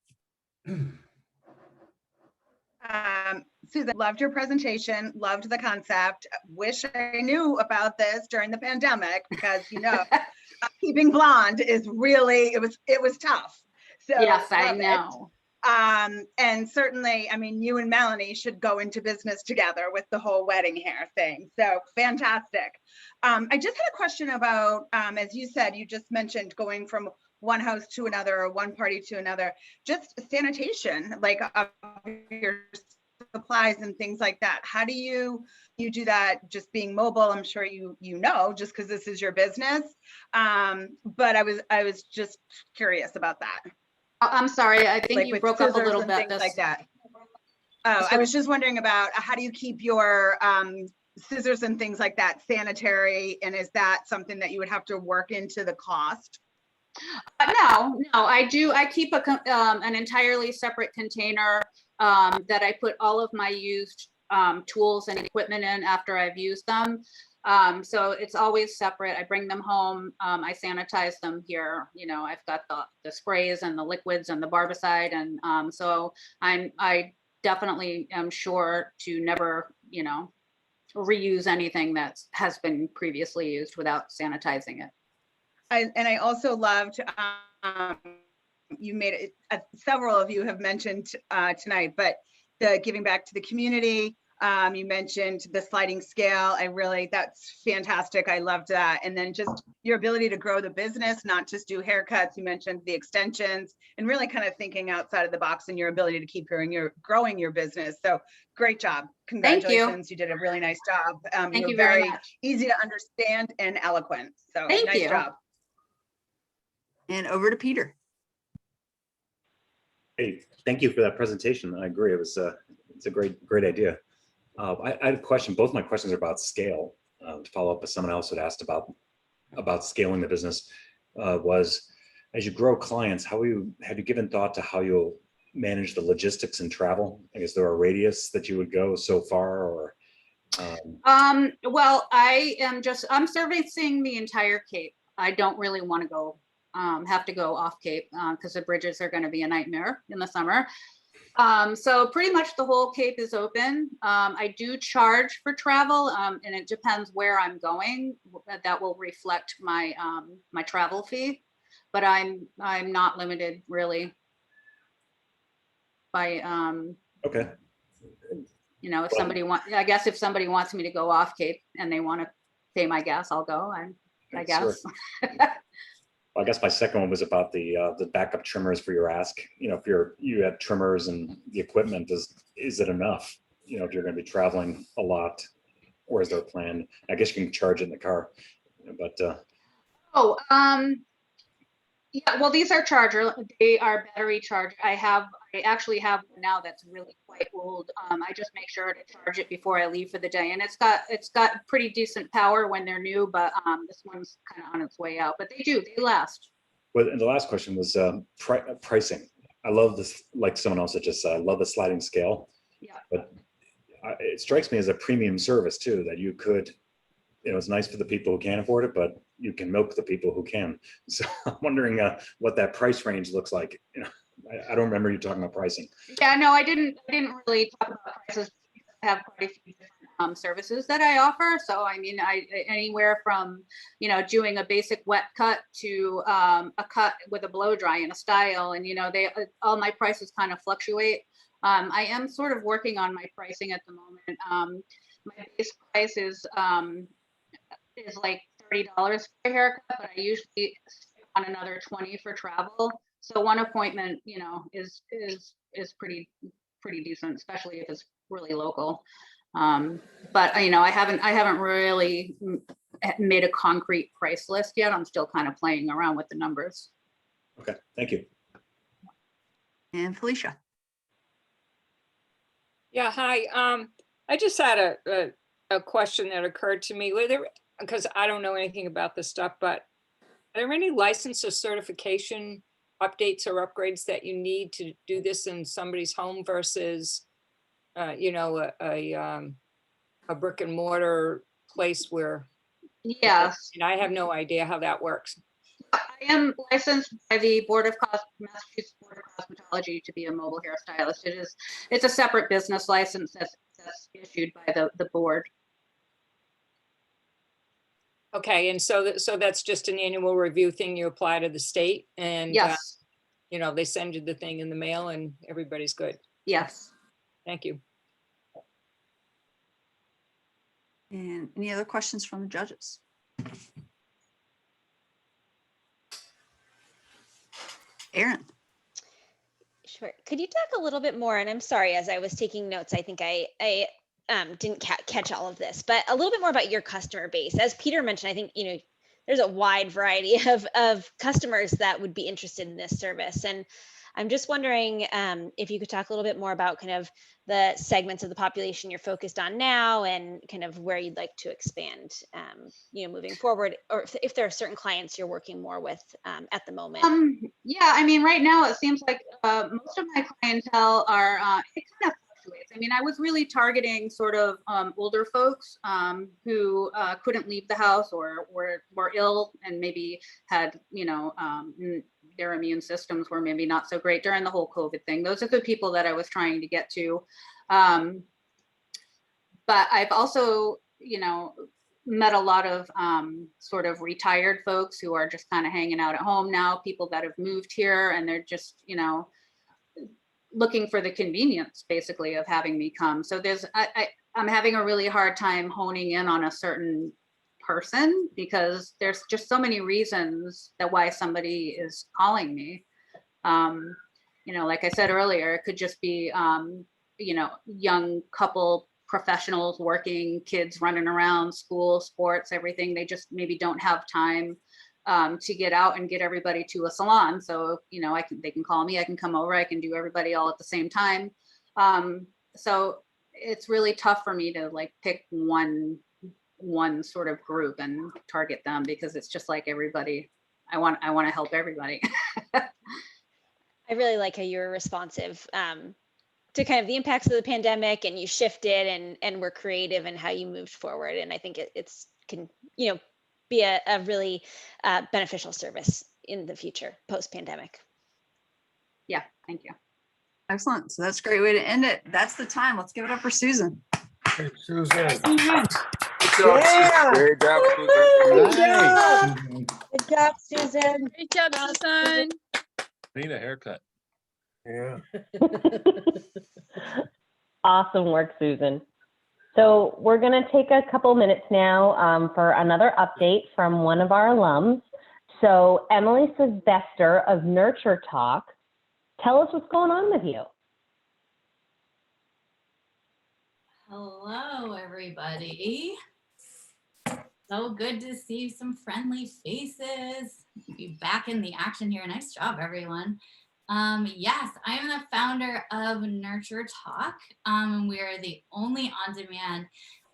Susan, loved your presentation, loved the concept. Wish I knew about this during the pandemic because keeping blonde is really, it was tough. So yes, I know. And certainly, I mean, you and Melanie should go into business together with the whole wedding hair thing. So fantastic. I just had a question about, as you said, you just mentioned going from one house to another or one party to another, just sanitation, like of your supplies and things like that. How do you do that just being mobile? I'm sure you know, just because this is your business. But I was just curious about that. I'm sorry, I think you broke up a little bit. Like that. Oh, I was just wondering about how do you keep your scissors and things like that sanitary, and is that something that you would have to work into the cost? No, I do. I keep an entirely separate container that I put all of my used tools and equipment in after I've used them. So it's always separate. I bring them home. I sanitize them here. I've got the sprays and the liquids and the barbicide. And so I definitely am sure to never, reuse anything that has been previously used without sanitizing it. I also loved, you made it, several of you have mentioned tonight, but the giving back to the community. You mentioned the sliding scale. That's fantastic. I loved that. And then just your ability to grow the business, not just do haircuts. You mentioned the extensions and really kind of thinking outside of the box and your ability to keep growing your business. So great job. Congratulations. You did a really nice job. Thank you very much. Easy to understand and eloquent. So Thank you. Nice job. And over to Peter. Hey, thank you for that presentation. I agree. It's a great idea. I had a question. Both my questions are about scale. To follow up with someone else had asked about scaling the business, was as you grow clients, have you given thought to how you'll manage the logistics and travel? I guess there are radius that you would go so far, or well, I'm servicing the entire Cape. I don't really want to go have to go off Cape because the bridges are going to be a nightmare in the summer. So pretty much the whole Cape is open. I do charge for travel, and it depends where I'm going. That will reflect my my travel fee, but I'm not limited really by Okay. you know, if somebody I guess if somebody wants me to go off Cape and they want to pay my gas, I'll go. I guess. I guess my second one was about the backup trimmers for your ask. You know, if you have trimmers and the equipment, is it enough? You know, if you're going to be traveling a lot, or is there a plan? I guess you can charge it in the car, but yeah, well, these are charger. They are battery charged. I actually have one now that's really quite old. I just make sure to charge it before I leave for the day, and it's got pretty decent power when they're new, but this one's kind of on its way out. But they last. Well, and the last question was pricing. I love this, like someone else that just said, I love the sliding scale. Yeah. But it strikes me as a premium service too, that you could, you know, it's nice for the people who can't afford it, but you can milk the people who can. So I'm wondering what that price range looks like. You know, I don't remember you talking about pricing. Yeah, no, I didn't really talk about prices. I have quite a few different services that I offer. So I mean, anywhere from, you know, doing a basic wet cut to a cut with a blow dry and a style, and you know, all my prices kind of fluctuate. I am sort of working on my pricing at the moment. My base price is like $30 for a haircut, but I usually stick on another 20 for travel. So one appointment, you know, is pretty decent, especially if it's really local. But you know, I haven't really made a concrete price list yet. I'm still kind of playing around with the numbers. Okay, thank you. And Felicia. Yeah, hi. I just had a question that occurred to me. Because I don't know anything about this stuff, but are there any license or certification updates or upgrades that you need to do this in somebody's home versus, you know, a brick and mortar place where? Yes. And I have no idea how that works. I am licensed by the Massachusetts Board of Cosmetology to be a mobile hairstylist. It's a separate business license that's issued by the board. Okay, and so that's just an annual review thing you apply to the state, and yes, you know, they send you the thing in the mail and everybody's good. Yes. Thank you. And any other questions from the judges? Erin. Sure. Could you talk a little bit more? And I'm sorry, as I was taking notes, I think I didn't catch all of this, but a little bit more about your customer base. As Peter mentioned, I think, you know, there's a wide variety of customers that would be interested in this service. And I'm just wondering if you could talk a little bit more about kind of the segments of the population you're focused on now and kind of where you'd like to expand, you know, moving forward, or if there are certain clients you're working more with at the moment. Yeah, I mean, right now it seems like most of my clientele are, it kind of fluctuates. I mean, I was really targeting sort of older folks who couldn't leave the house or were ill and maybe had, you know, their immune systems were maybe not so great during the whole COVID thing. Those are the people that I was trying to get to. But I've also, you know, met a lot of sort of retired folks who are just kind of hanging out at home now, people that have moved here and they're just, you know, looking for the convenience basically of having me come. So I'm having a really hard time honing in on a certain person because there's just so many reasons that why somebody is calling me. You know, like I said earlier, it could just be, you know, young couple professionals working, kids running around, school, sports, everything. They just maybe don't have time to get out and get everybody to a salon. So, you know, they can call me, I can come over, I can do everybody all at the same time. So it's really tough for me to like pick one sort of group and target them because it's just like everybody, I want to help everybody. I really like how you're responsive to kind of the impacts of the pandemic, and you shifted and were creative in how you moved forward. And I think it's can, you know, be a really beneficial service in the future, post-pandemic. Yeah, thank you. Excellent. So that's a great way to end it. That's the time. Let's give it up for Susan. Hey, Susan. Good job, Yeah. Susan. Great job, Susan. Good job. Susan. Good job, Susan. Great job, Susan. Need a haircut. Yeah. Awesome work, Susan. So we're going to take a couple minutes now for another update from one of our alums. So Emily Sylvester of Nurture Talk, tell us what's going on with you. Hello, everybody. So good to see some friendly faces. Be back in the action here. Nice job, everyone. Yes, I am the founder of Nurture Talk. We're the only on-demand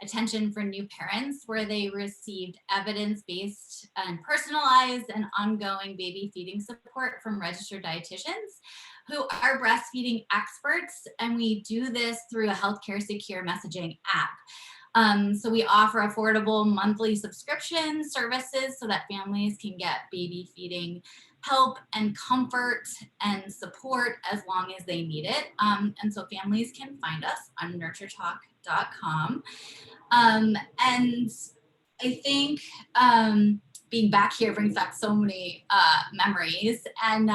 attention for new parents where they received evidence-based and personalized and ongoing baby feeding support from registered dietitians who are breastfeeding experts. And we do this through a healthcare secure messaging app. So we offer affordable monthly subscription services so that families can get baby feeding help and comfort and support as long as they need it. And so families can find us on nurturetalk.com. And I think being back here brings back so many memories. And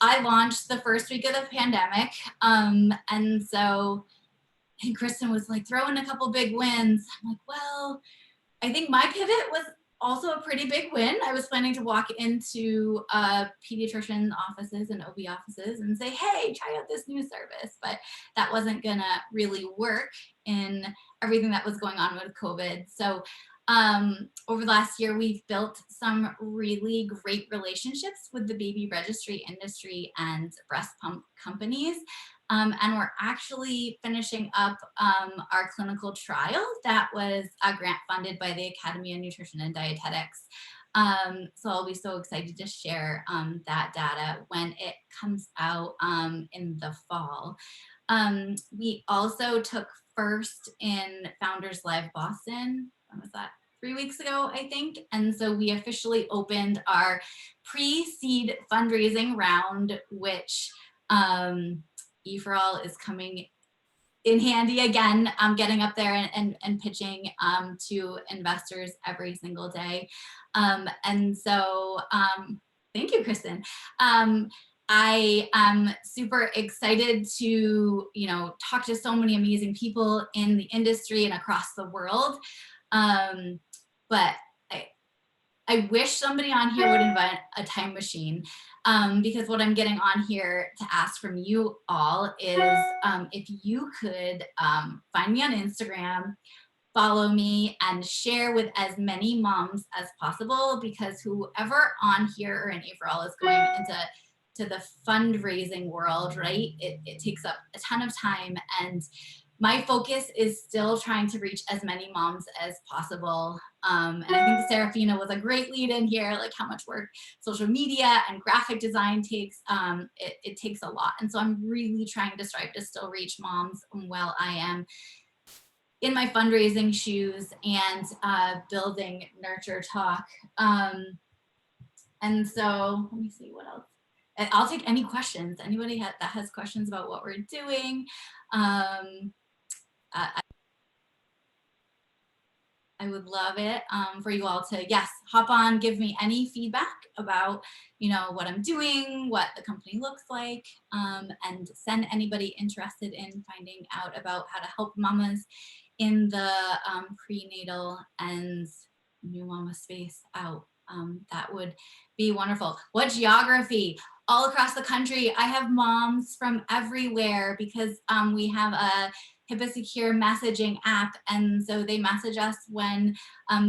I launched the first week of the pandemic. And so and Kristen was like throwing a couple big wins. I'm like, well, I think my pivot was also a pretty big win. I was planning to walk into pediatrician offices and OB offices and say, hey, try out this new service. But that wasn't gonna really work in everything that was going on with COVID. So over the last year, we've built some really great relationships with the baby registry industry and breast pump companies. And we're actually finishing up our clinical trial that was grant funded by the Academy of Nutrition and Dietetics. So I'll be so excited to share that data when it comes out in the fall. We also took first in Founders Live Boston. When was that? 3 weeks ago, I think. And so we officially opened our pre-seed fundraising round, which E4All is coming in handy again. I'm getting up there and pitching to investors every single day. And so thank you, Kristen. I am super excited to, talk to so many amazing people in the industry and across the world. But I wish somebody on here would invent a time machine because what I'm getting on here to ask from you all is if you could find me on Instagram, follow me, and share with as many moms as possible, because whoever on here or in E4All is going into the fundraising world, right? It takes up a ton of time, and my focus is still trying to reach as many moms as possible. And I think Serafina was a great lead in here, like how much work social media and graphic design takes. It takes a lot. And so I'm really trying to strive to still reach moms while I am in my fundraising shoes and building Nurture Talk. And so let me see what else. I'll take any questions. Anybody that has questions about what we're doing. I would love it for you all to, yes, hop on, give me any feedback about, what I'm doing, what the company looks like, and send anybody interested in finding out about how to help mamas in the prenatal and new mama space out. That would be wonderful. What geography? All across the country. I have moms from everywhere because we have a HIPAA secure messaging app, and so they message us when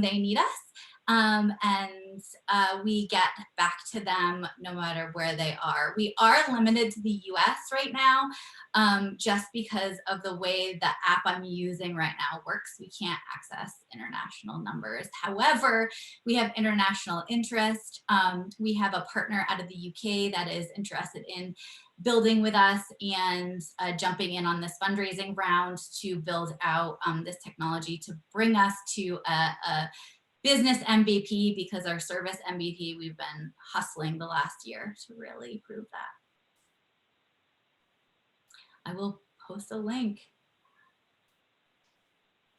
they need us, and we get back to them no matter where they are. We are limited to the US right now, just because of the way the app I'm using right now works. We can't access international numbers. However, we have international interest. We have a partner out of the UK that is interested in building with us and jumping in on this fundraising round to build out this technology to bring us to a business MVP because our service MVP, we've been hustling the last year to really prove that. I will post a link.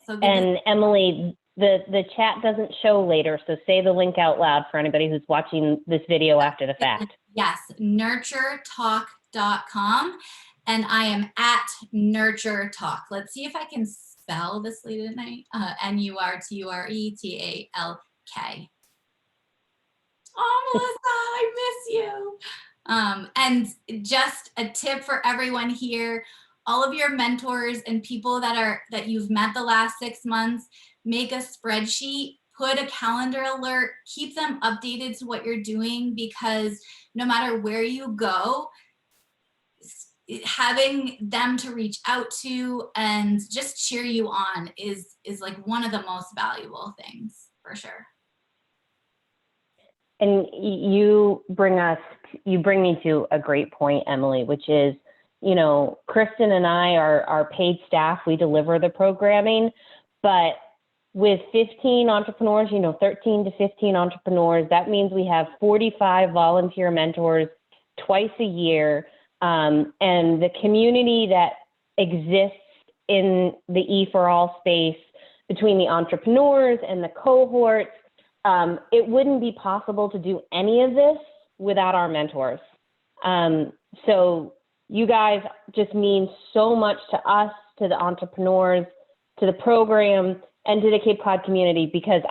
So And Emily, the chat doesn't show later, so say the link out loud for anybody who's watching this video after the fact. Yes, nurturetalk.com, and I am at Nurture Talk. Let's see if I can spell this late at night. NURTURETALK. Oh, Melissa, I miss you. And just a tip for everyone here, all of your mentors and people that you've met the last 6 months, make a spreadsheet, put a calendar alert, keep them updated to what you're doing, because no matter where you go, having them to reach out to and just cheer you on is like one of the most valuable things, for sure. And you bring me to a great point, Emily, which is, Kristen and I are paid staff. We deliver the programming, but with 15 entrepreneurs, 13 to 15 entrepreneurs, that means we have 45 volunteer mentors twice a year. And the community that exists in the E4All space between the entrepreneurs and the cohorts, it wouldn't be possible to do any of this without our mentors. So you guys just mean so much to us, to the entrepreneurs, to the program, and to the Cape Cod community, because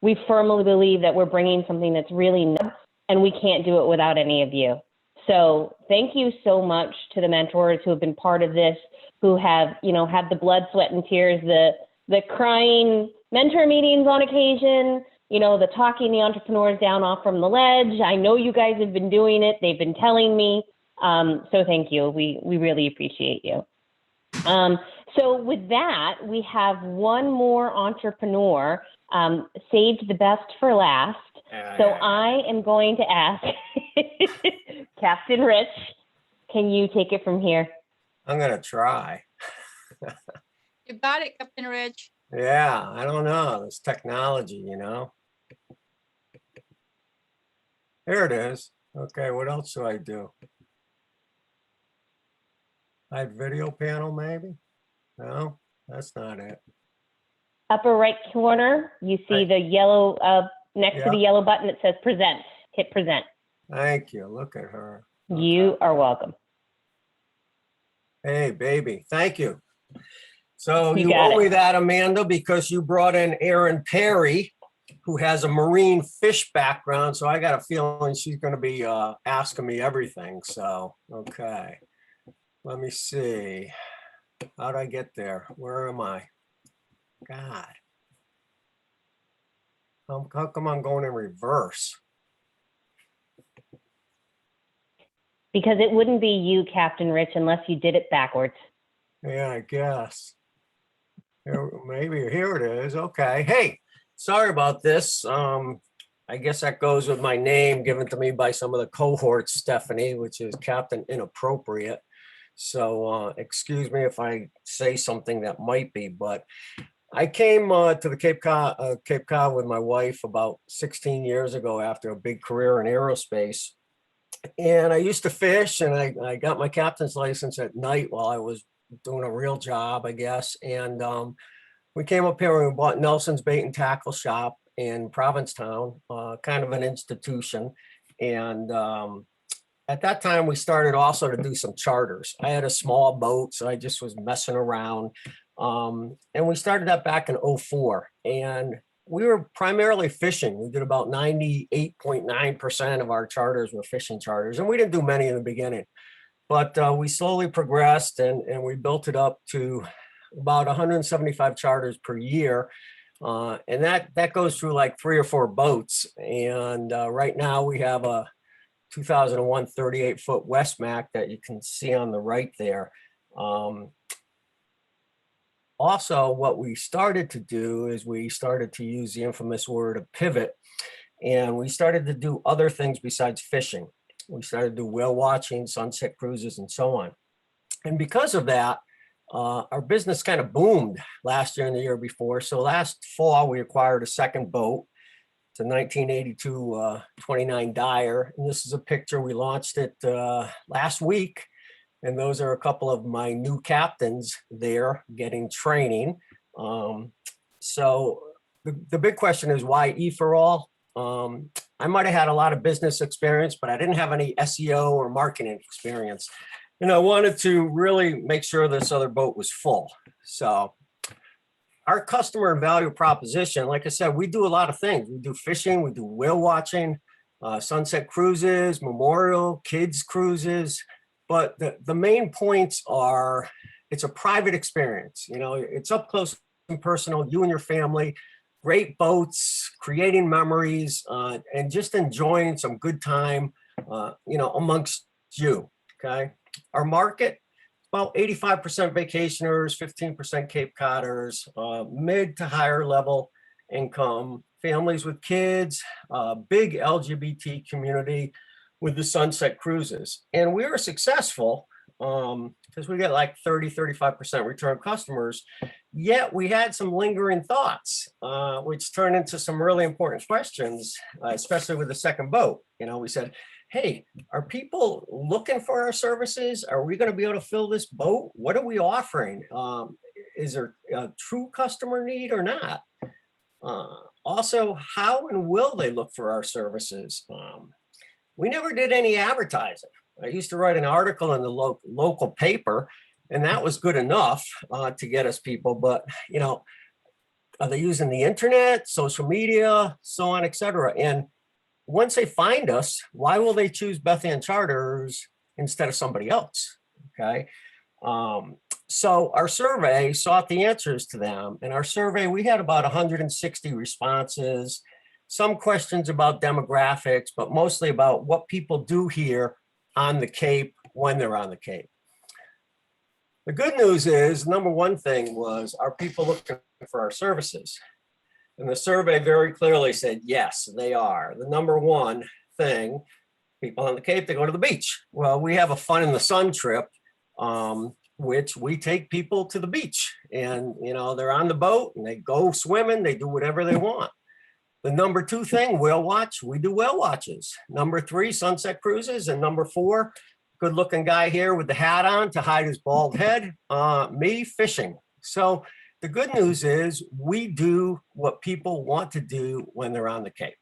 we firmly believe that we're bringing something that's really new, and we can't do it without any of you. So thank you so much to the mentors who have been part of this, who have, had the blood, sweat, and tears, the crying mentor meetings on occasion, the talking the entrepreneurs down off from the ledge. I know you guys have been doing it. They've been telling me. So thank you. We really appreciate you. So with that, we have one more entrepreneur, saved the best for last. So I am going to ask Captain Rich, can you take it from here? I'm going to try. You got it, Captain Rich. Yeah, I don't know. It's technology, Here it is. Okay, what else do I do? Hide video panel, maybe? No, that's not it. Upper right corner, you see the yellow, next to the yellow button, it says present. Hit present. Thank you. Look at her. You are welcome. Hey, baby. Thank you. So you got owe it. me that, Amanda, because you brought in Erin Perry, who has a marine fish background. So I got a feeling she's going to be asking me everything. So, okay. Let me see. How'd I get there? Where am I? God. How come I'm going in reverse? Because it wouldn't be you, Captain Rich, unless you did it backwards. Yeah, I guess. Maybe here it is. Okay. Hey, sorry about this. I guess that goes with my name given to me by some of the cohorts, Stephanie, which is Captain Inappropriate. So excuse me if I say something that might be, but I came to the Cape Cod with my wife about 16 years ago after a big career in aerospace. And I used to fish, and I got my captain's license at night while I was doing a real job, I guess. And we came up here and we bought Nelson's Bait and Tackle Shop in Provincetown, kind of an institution. And at that time, we started also to do some charters. I had a small boat, so I just was messing around. And we started that back in '04. And we were primarily fishing. We did about 98.9% of our charters were fishing charters. And we didn't do many in the beginning. But we slowly progressed and we built it up to about 175 charters per year. And that goes through like 3 or 4 boats. And right now we have a 2001 38-foot Westmac that you can see on the right there. Also, what we started to do is we started to use the infamous word of pivot, and we started to do other things besides fishing. We started to do whale watching, sunset cruises, and so on. And because of that, Our business kind of boomed last year and the year before. So last fall, we acquired a second boat. It's a 1982 29 Dyer. And this is a picture. We launched it last week. And those are a couple of my new captains there getting training. So the big question is, why E for all? I might have had a lot of business experience, but I didn't have any SEO or marketing experience. And I wanted to really make sure this other boat was full. So our customer and value proposition, like I said, we do a lot of things. We do fishing, we do whale watching, sunset cruises, memorial, kids cruises. But the main points are, it's a private experience. You know, it's up close and personal, you and your family, great boats, creating memories, and just enjoying some good time, you know, amongst you, okay? Our market, about 85% vacationers, 15% Cape Codders, mid to higher level income, families with kids, big LGBT community with the sunset cruises. And we were successful because we get like 35% return customers, yet we had some lingering thoughts, which turned into some really important questions, especially with the second boat. You know, we said, hey, are people looking for our services? Are we going to be able to fill this boat? What are we offering? Is there a true customer need or not? Also, how and will they look for our services? We never did any advertising. I used to write an article in the local paper, and that was good enough to get us people. But, you know, are they using the internet, social media, so on, et cetera? And once they find us, why will they choose Beth Ann Charters instead of somebody else? Okay. So our survey sought the answers to them. In our survey, we had about 160 responses, some questions about demographics, but mostly about what people do here on the Cape when they're on the Cape. The good news is, number one thing was, are people looking for our services? And the survey very clearly said, yes, they are. The number one thing, people on the Cape, they go to the beach. Well, we have a fun in the sun trip, which we take people to the beach, and, you know, they're on the boat and they go swimming, they do whatever they want. The number two thing, whale watch, we do whale watches. Number three, sunset cruises. And number four, good looking guy here with the hat on to hide his bald head, me, fishing. So the good news is we do what people want to do when they're on the Cape.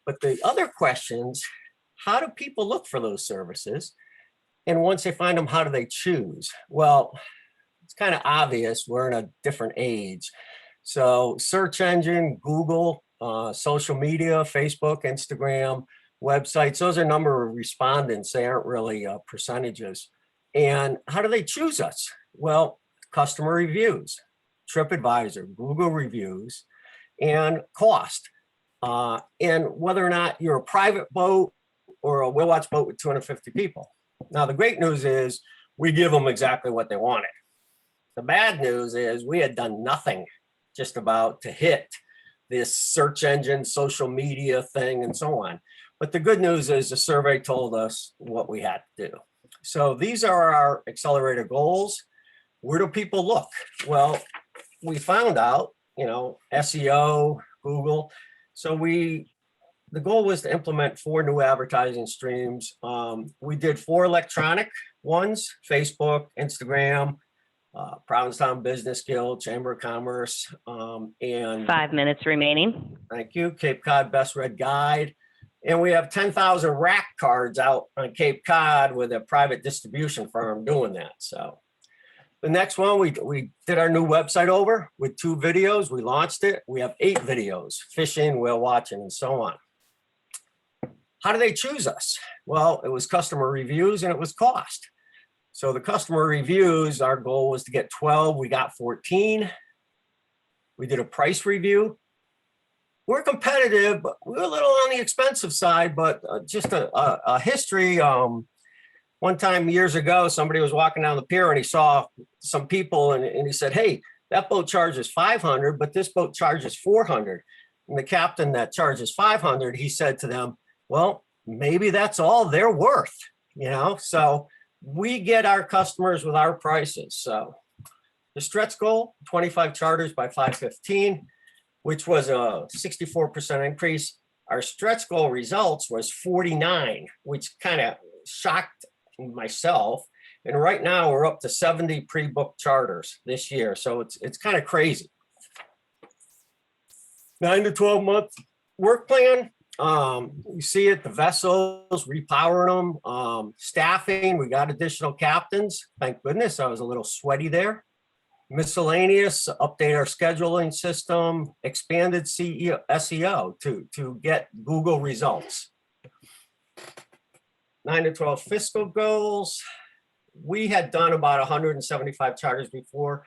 But the other questions, how do people look for those services? And once they find them, how do they choose? Well, it's kind of obvious we're in a different age. So search engine, Google, social media, Facebook, Instagram, websites, those are a number of respondents. They aren't really percentages. And how do they choose us? Well, customer reviews, TripAdvisor, Google reviews, and cost. And whether or not you're a private boat or a whale watch boat with 250 people. Now, the great news is we give them exactly what they wanted. The bad news is we had done nothing just about to hit this search engine, social media thing, and so on. But the good news is the survey told us what we had to do. So these are our accelerator goals. Where do people look? Well, we found out, you know, SEO, Google. So the goal was to implement 4 new advertising streams. We did 4 electronic ones, Facebook, Instagram, Provincetown Business Guild, Chamber of Commerce, and 5 minutes remaining. Thank you, Cape Cod Best Read Guide. And we have 10,000 rack cards out on Cape Cod with a private distribution firm doing that. So the next one, we did our new website over with 2 videos. We launched it. We have 8 videos, fishing, whale watching, and so on. How do they choose us? Well, it was customer reviews and it was cost. So the customer reviews, our goal was to get 12. We got 14. We did a price review. We're competitive, but we're a little on the expensive side, but just a history. One time years ago, somebody was walking down the pier and he saw some people and he said, hey, that boat charges 500, but this boat charges 400. And the captain that charges 500, he said to them, well, maybe that's all they're worth, you know? So we get our customers with our prices. So the stretch goal, 25 charters by 5/15, which was a 64% increase. Our stretch goal results was 49, which kind of shocked myself. And right now we're up to 70 pre-booked charters this year. So it's kind of crazy. 9 to 12 month work plan. You see it, the vessels, repowering them, staffing, we got additional captains. Thank goodness, I was a little sweaty there. Miscellaneous, update our scheduling system, expanded SEO to get Google results. 9 to 12 fiscal goals. We had done about 175 charters before.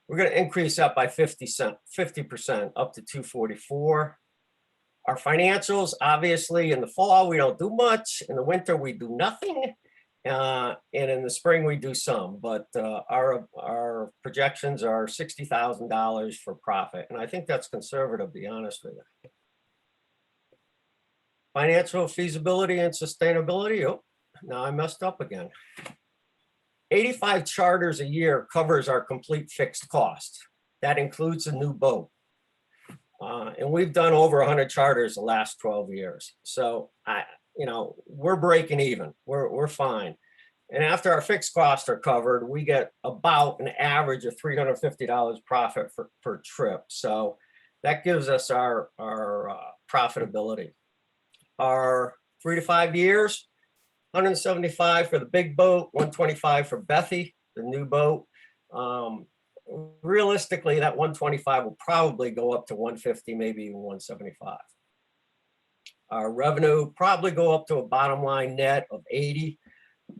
We're going to increase that by 50% up to 244. Our financials, obviously, in the fall, we don't do much. In the winter, we do nothing. And in the spring, we do some. But our projections are $60,000 for profit. And I think that's conservative, to be honest with you. Financial feasibility and sustainability. Oh, now I messed up again. 85 charters a year covers our complete fixed cost. That includes a new boat. And we've done over 100 charters the last 12 years. So we're breaking even. We're fine. And after our fixed costs are covered, we get about an average of $350 profit per trip. So that gives us our profitability. Our 3 to 5 years, 175 for the big boat, 125 for Bethy, the new boat. Realistically, that 125 will probably go up to 150, maybe even 175. Our revenue probably go up to a bottom line net of 80.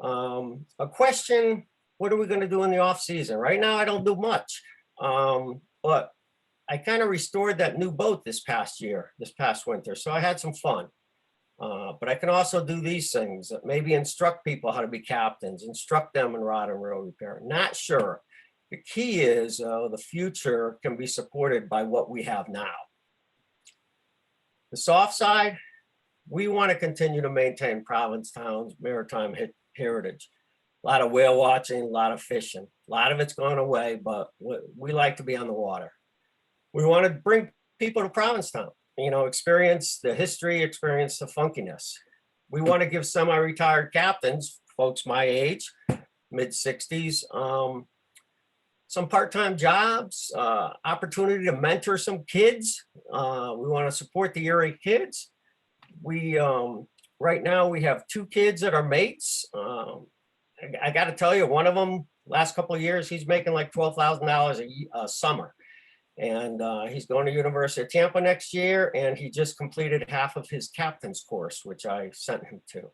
A question, what are we going to do in the off season? Right now, I don't do much, but I kind of restored that new boat this past winter. So I had some fun. But I can also do these things, maybe instruct people how to be captains, instruct them in rod and reel repair. Not sure. The key is the future can be supported by what we have now. The soft side, we want to continue to maintain Provincetown's maritime heritage. A lot of whale watching, a lot of fishing. A lot of it's gone away, but we like to be on the water. We want to bring people to Provincetown. Experience the history, experience the funkiness. We want to give semi-retired captains, folks my age, mid-60s, some part-time jobs, opportunity to mentor some kids. We want to support the Erie kids. Right now we have 2 kids that are mates. I got to tell you, one of them, last couple of years, he's making like $12,000 a summer. And he's going to University of Tampa next year, and he just completed half of his captain's course, which I sent him to.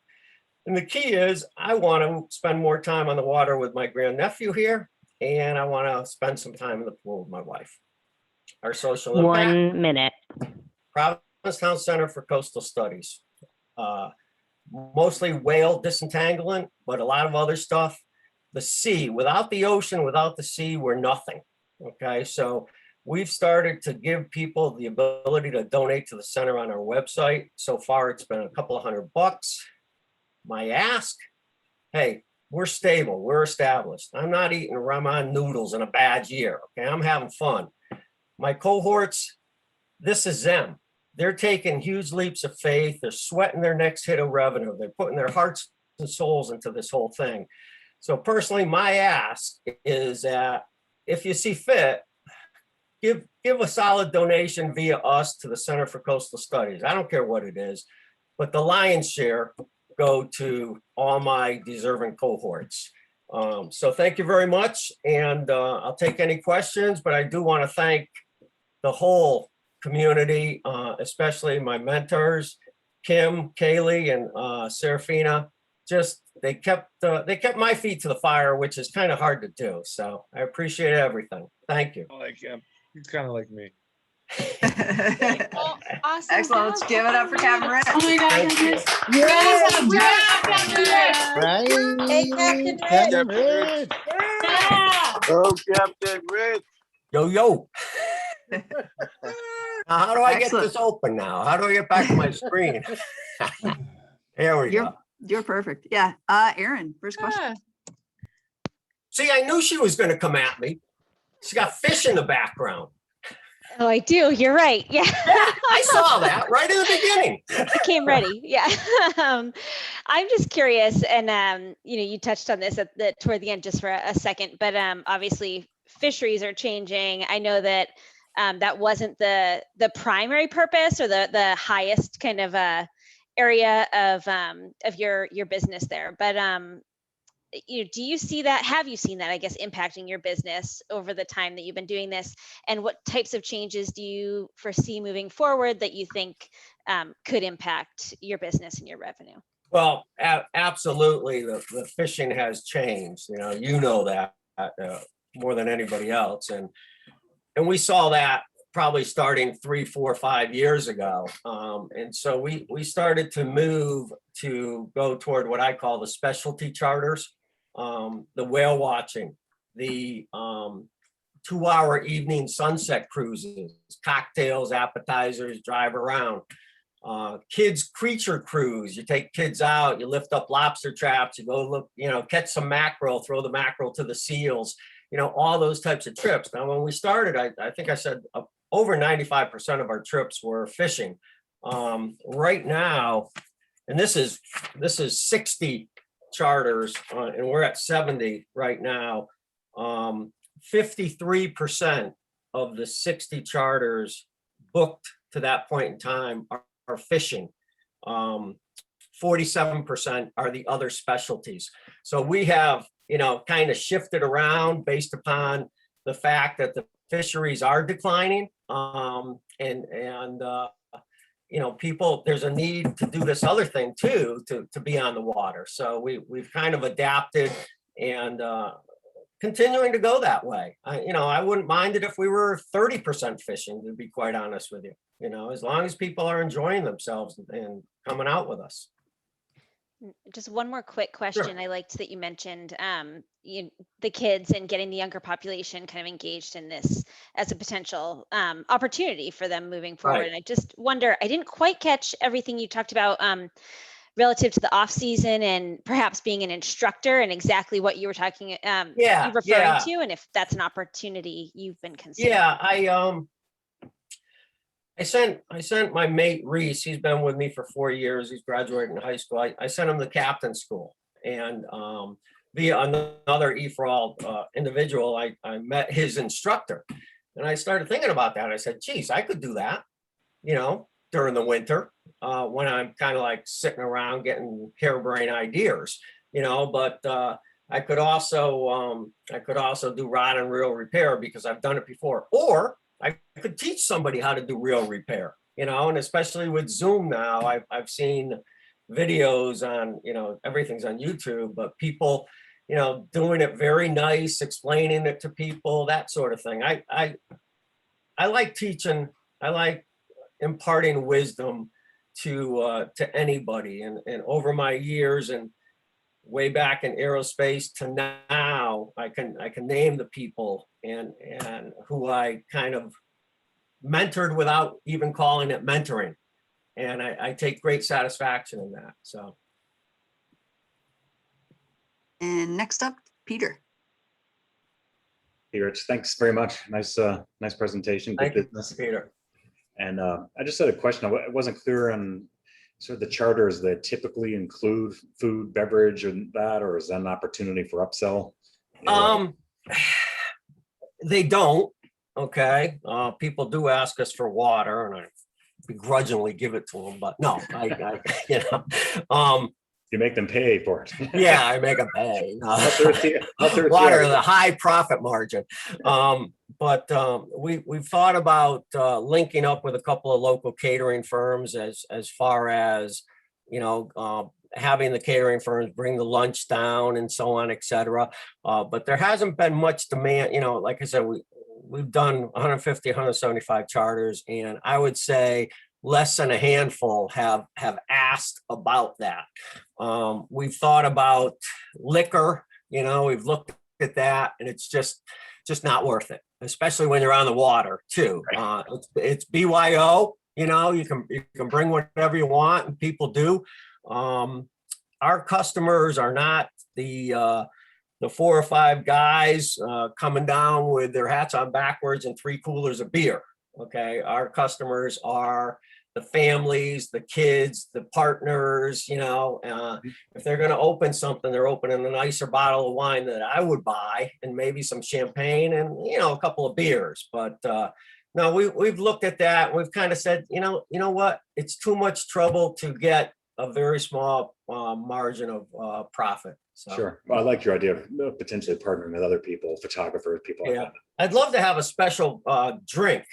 And the key is I want to spend more time on the water with my grandnephew here, and I want to spend some time in the pool with my wife. Our social impact. 1 minute. Provincetown Center for Coastal Studies. Mostly whale disentanglement, but a lot of other stuff. The sea, without the ocean, without the sea, we're nothing. Okay, so we've started to give people the ability to donate to the center on our website. So far, it's been a couple of $100. My ask, hey, we're stable, we're established. I'm not eating ramen noodles in a bad year, okay? I'm having fun. My cohorts, this is them. They're taking huge leaps of faith. They're sweating their next hit of revenue. They're putting their hearts and souls into this whole thing. So personally, my ask is that if you see fit, give a solid donation via us to the Center for Coastal Studies. I don't care what it is, but the lion's share go to all my deserving cohorts. So thank you very much. And I'll take any questions, but I do want to thank the whole community, especially my mentors, Kim, Kaylee, and Serafina. Just they kept my feet to the fire, which is kind of hard to do. So I appreciate everything. Thank you. I like him. He's kind of like me. Oh, awesome. Excellent. Let's give it up for Captain Rick. Oh my God. Right? Hey, Captain Rick. Oh, Captain Rick. Yo, yo. Now, how do I get this open now? How do I get back to my screen? There we go. You're perfect. Yeah. Aaron, first question. See, I knew she was going to come at me. She's got fish in the background. Oh, I do. You're right. Yeah. I saw that right in the beginning. I came ready. Yeah. I'm just curious, and you touched on this toward the end just for a second, but obviously fisheries are changing. I know that that wasn't the primary purpose or the highest kind of area of your business there, but do you see that? Have you seen that, I guess, impacting your business over the time that you've been doing this? And what types of changes do you foresee moving forward that you think could impact your business and your revenue? Well, absolutely. The fishing has changed. You know that more than anybody else. And we saw that probably starting 3, 4, 5 years ago. And so we started to move to go toward what I call the specialty charters. The whale watching, the 2-hour evening sunset cruises, cocktails, appetizers, drive around, kids creature cruise. You take kids out, you lift up lobster traps, you go look, catch some mackerel, throw the mackerel to the seals, all those types of trips. Now, when we started, I think I said over 95% of our trips were fishing. Right now, and this is 60 charters, and we're at 70 right now. 53% of the 60 charters booked to that point in time are fishing. 47% are the other specialties. So we have, kind of shifted around based upon the fact that the fisheries are declining, people, there's a need to do this other thing too, to be on the water. So we've kind of adapted and continuing to go that way. I wouldn't mind it if we were 30% fishing, to be quite honest with you. As long as people are enjoying themselves and coming out with us. Just one more quick question. Sure. I liked that you mentioned the kids and getting the younger population kind of engaged in this as a potential opportunity for them moving forward. Right. And I just wonder, I didn't quite catch everything you talked about relative to the off season and perhaps being an instructor and exactly what you were talking, you referring to, and if that's an opportunity you've been considering. Yeah, I sent my mate Reese. He's been with me for 4 years. He's graduating high school. I sent him to captain school, and via another EFRAL individual, I met his instructor, and I started thinking about that. I said, "Geez, I could do that, during the winter when I'm kind of like sitting around getting harebrained ideas, But I could also do rod and reel repair because I've done it before, or I could teach somebody how to do reel repair, and especially with Zoom now, I've seen videos on, everything's on YouTube, but people, doing it very nice, explaining it to people, that sort of thing. I like teaching. I like imparting wisdom to anybody, and over my years and way back in aerospace to now, I can name the people and who I kind of mentored without even calling it mentoring. And I take great satisfaction in that. So. And next up, Peter. Hey, Rich, thanks very much. Nice presentation. Good business, Peter. And I just had a question. I wasn't clear on sort of the charters that typically include food, beverage, and that, or is that an opportunity for upsell? They don't. Okay. People do ask us for water, and I begrudgingly give it to them, but no, you make them pay for it. Yeah, I make them pay. Water, the high profit margin. But we've thought about linking up with a couple of local catering firms as far as, having the catering firms bring the lunch down and so on, et cetera. But there hasn't been much demand. Like I said, we've done 150, 175 charters, and I would say less than a handful have asked about that. We've thought about liquor, we've looked at that, and it's just not worth it, especially when you're on the water too. Right. It's BYO, you can bring whatever you want, and people do. Our customers are not the the 4 or 5 guys coming down with their hats on backwards and 3 coolers of beer. Okay, our customers are the families, the kids, the partners, if they're going to open something, they're opening a nicer bottle of wine that I would buy, and maybe some champagne and, a couple of beers. But no, we've looked at that. We've kind of said, you know what, it's too much trouble to get a very small margin of profit. So. Sure. Well, I like your idea of potentially partnering with other people, photographers, people like that. I'd love to have a special drink,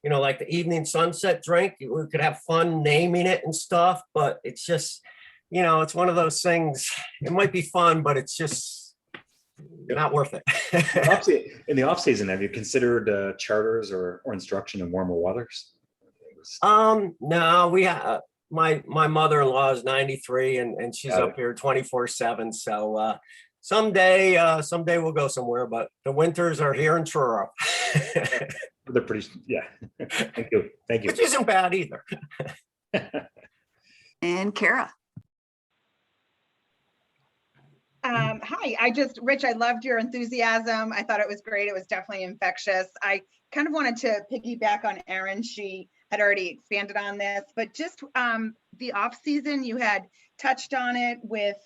like the evening sunset drink. We could have fun naming it and stuff, but it's just, it's one of those things. It might be fun, but it's just not worth it. In the off season, have you considered charters or instruction in warmer weathers? No, we have. My mother-in-law is 93 and she's up here 24/7. So someday we'll go somewhere, but the winters are here in Truro. They're pretty, yeah. Thank you. Which isn't bad either. And Kara. Hi, Rich, I loved your enthusiasm. I thought it was great. It was definitely infectious. I kind of wanted to piggyback on Erin. She had already expanded on this, but just the off season, you had touched on it with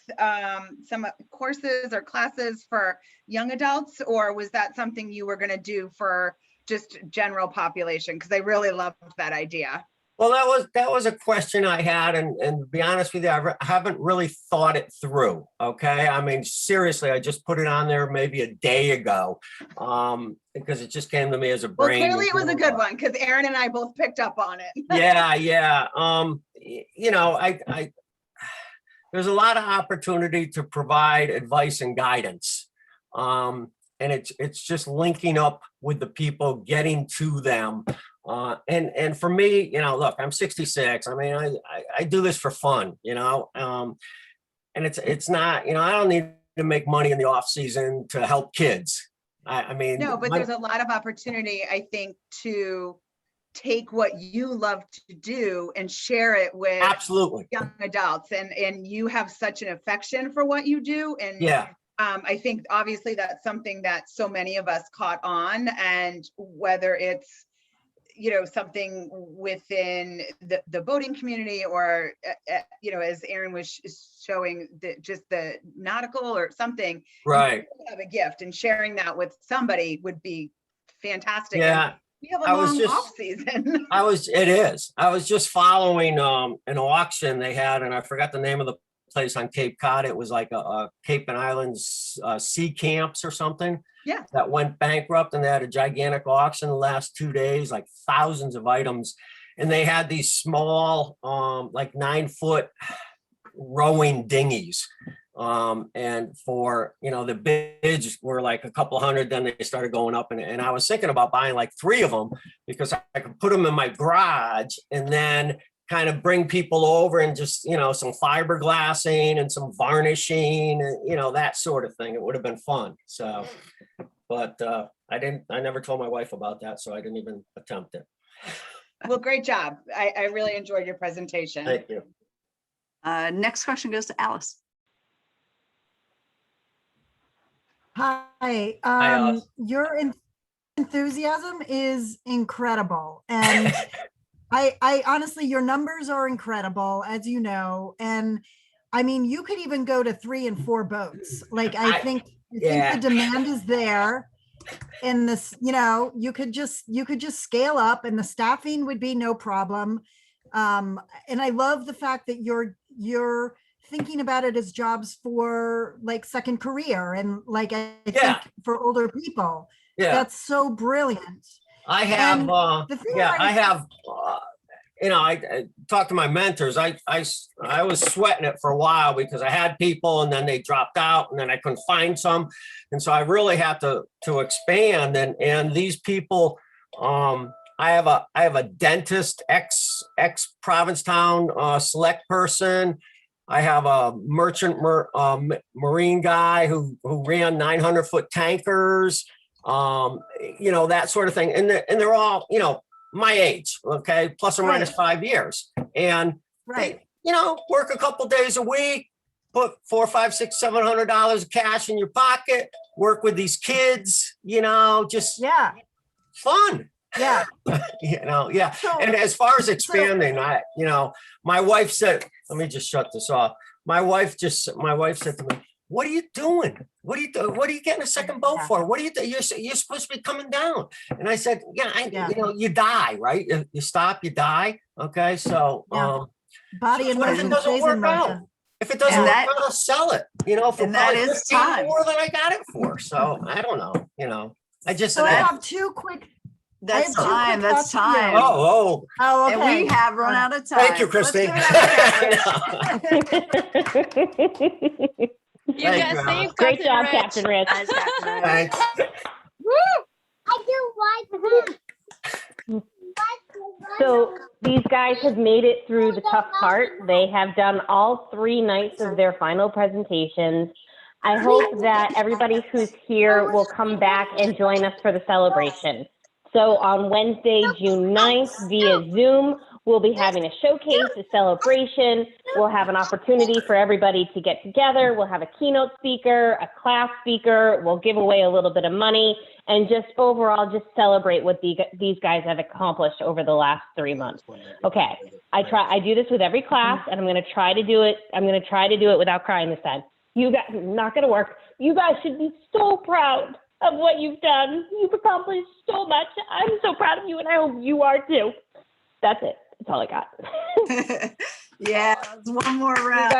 some courses or classes for young adults, or was that something you were going to do for just general population? Because I really loved that idea. Well, that was a question I had, and to be honest with you, I haven't really thought it through. Okay, I mean, seriously, I just put it on there maybe a day ago, because it just came to me as a brain. Well, clearly it was a good one because Erin and I both picked up on it. Yeah. I there's a lot of opportunity to provide advice and guidance, and it's just linking up with the people, getting to them. And for me, look, I'm 66. I mean, I do this for fun, and it's not, I don't need to make money in the off season to help kids. I mean, no, but there's a lot of opportunity, I think, to take what you love to do and share it with absolutely young adults. And you have such an affection for what you do. And I think obviously that's something that so many of us caught on, and whether it's something within the boating community, or as Erin was showing, just the nautical or something, right? You have a gift, and sharing that with somebody would be fantastic. Yeah, and we have a long off season. I was just following an auction they had, and I forgot the name of the place on Cape Cod. It was like a Cape and Islands sea camps or something. Yeah. That went bankrupt, and they had a gigantic auction the last 2 days, like thousands of items. And they had these small, like 9-foot rowing dinghies. And for, the bids were like a couple hundred, then they started going up. And I was thinking about buying like 3 of them, because I could put them in my garage and then kind of bring people over and just, some fiberglassing and some varnishing and, that sort of thing. It would have been fun. So, but I never told my wife about that, so I didn't even attempt it. Well, great job. I really enjoyed your presentation. Thank you. Next question goes to Alice. Hi. Alice. Your enthusiasm is incredible. And I honestly, your numbers are incredible, as you know. And I mean, you could even go to 3 and 4 boats. Like, I think the demand is there. And this, you could just scale up, and the staffing would be no problem. And I love the fact that you're thinking about it as jobs for like second career, and like, I think for older people. Yeah. That's so brilliant. I have, I talked to my mentors. I was sweating it for a while because I had people, and then they dropped out, and then I couldn't find some. And so I really had to expand, and these people, I have a dentist, ex Provincetown select person. I have a merchant marine guy who ran 900-foot tankers, that sort of thing. And they're all, my age, okay, plus or minus 5 years. And they, work a couple days a week, put $400, $500, $600, $700 of cash in your pocket, work with these kids, just fun. Yeah. Yeah. And as far as expanding, my wife said, let me just shut this off. My wife said to me, what are you doing? What are you getting a second boat for? What are you doing? You're supposed to be coming down. And I said, you die, right? You stop, you die. Okay. So, body and what if it doesn't work out? If it doesn't work out, I'll sell it, for probably 15 more than I got it for. So I don't know, I just. So I have two quick. That's time. That's time. Oh, okay. And we have run out of time. Thank you, Christine. You guys saved Great Captain job, Rich. Captain Rich. Thanks. So these guys have made it through the tough part. They have done all 3 nights of their final presentations. I hope that everybody who's here will come back and join us for the celebration. So on Wednesday, June 9th, via Zoom, we'll be having a showcase, a celebration. We'll have an opportunity for everybody to get together. We'll have a keynote speaker, a class speaker. We'll give away a little bit of money and just overall just celebrate what these guys have accomplished over the last 3 months. Okay, I do this with every class, and I'm going to try to do it. I'm going to try to do it without crying this time. You guys, not going to work. You guys should be so proud of what you've done. You've accomplished so much. I'm so proud of you, and I hope you are too. That's it. That's all I got. Yeah, one more round.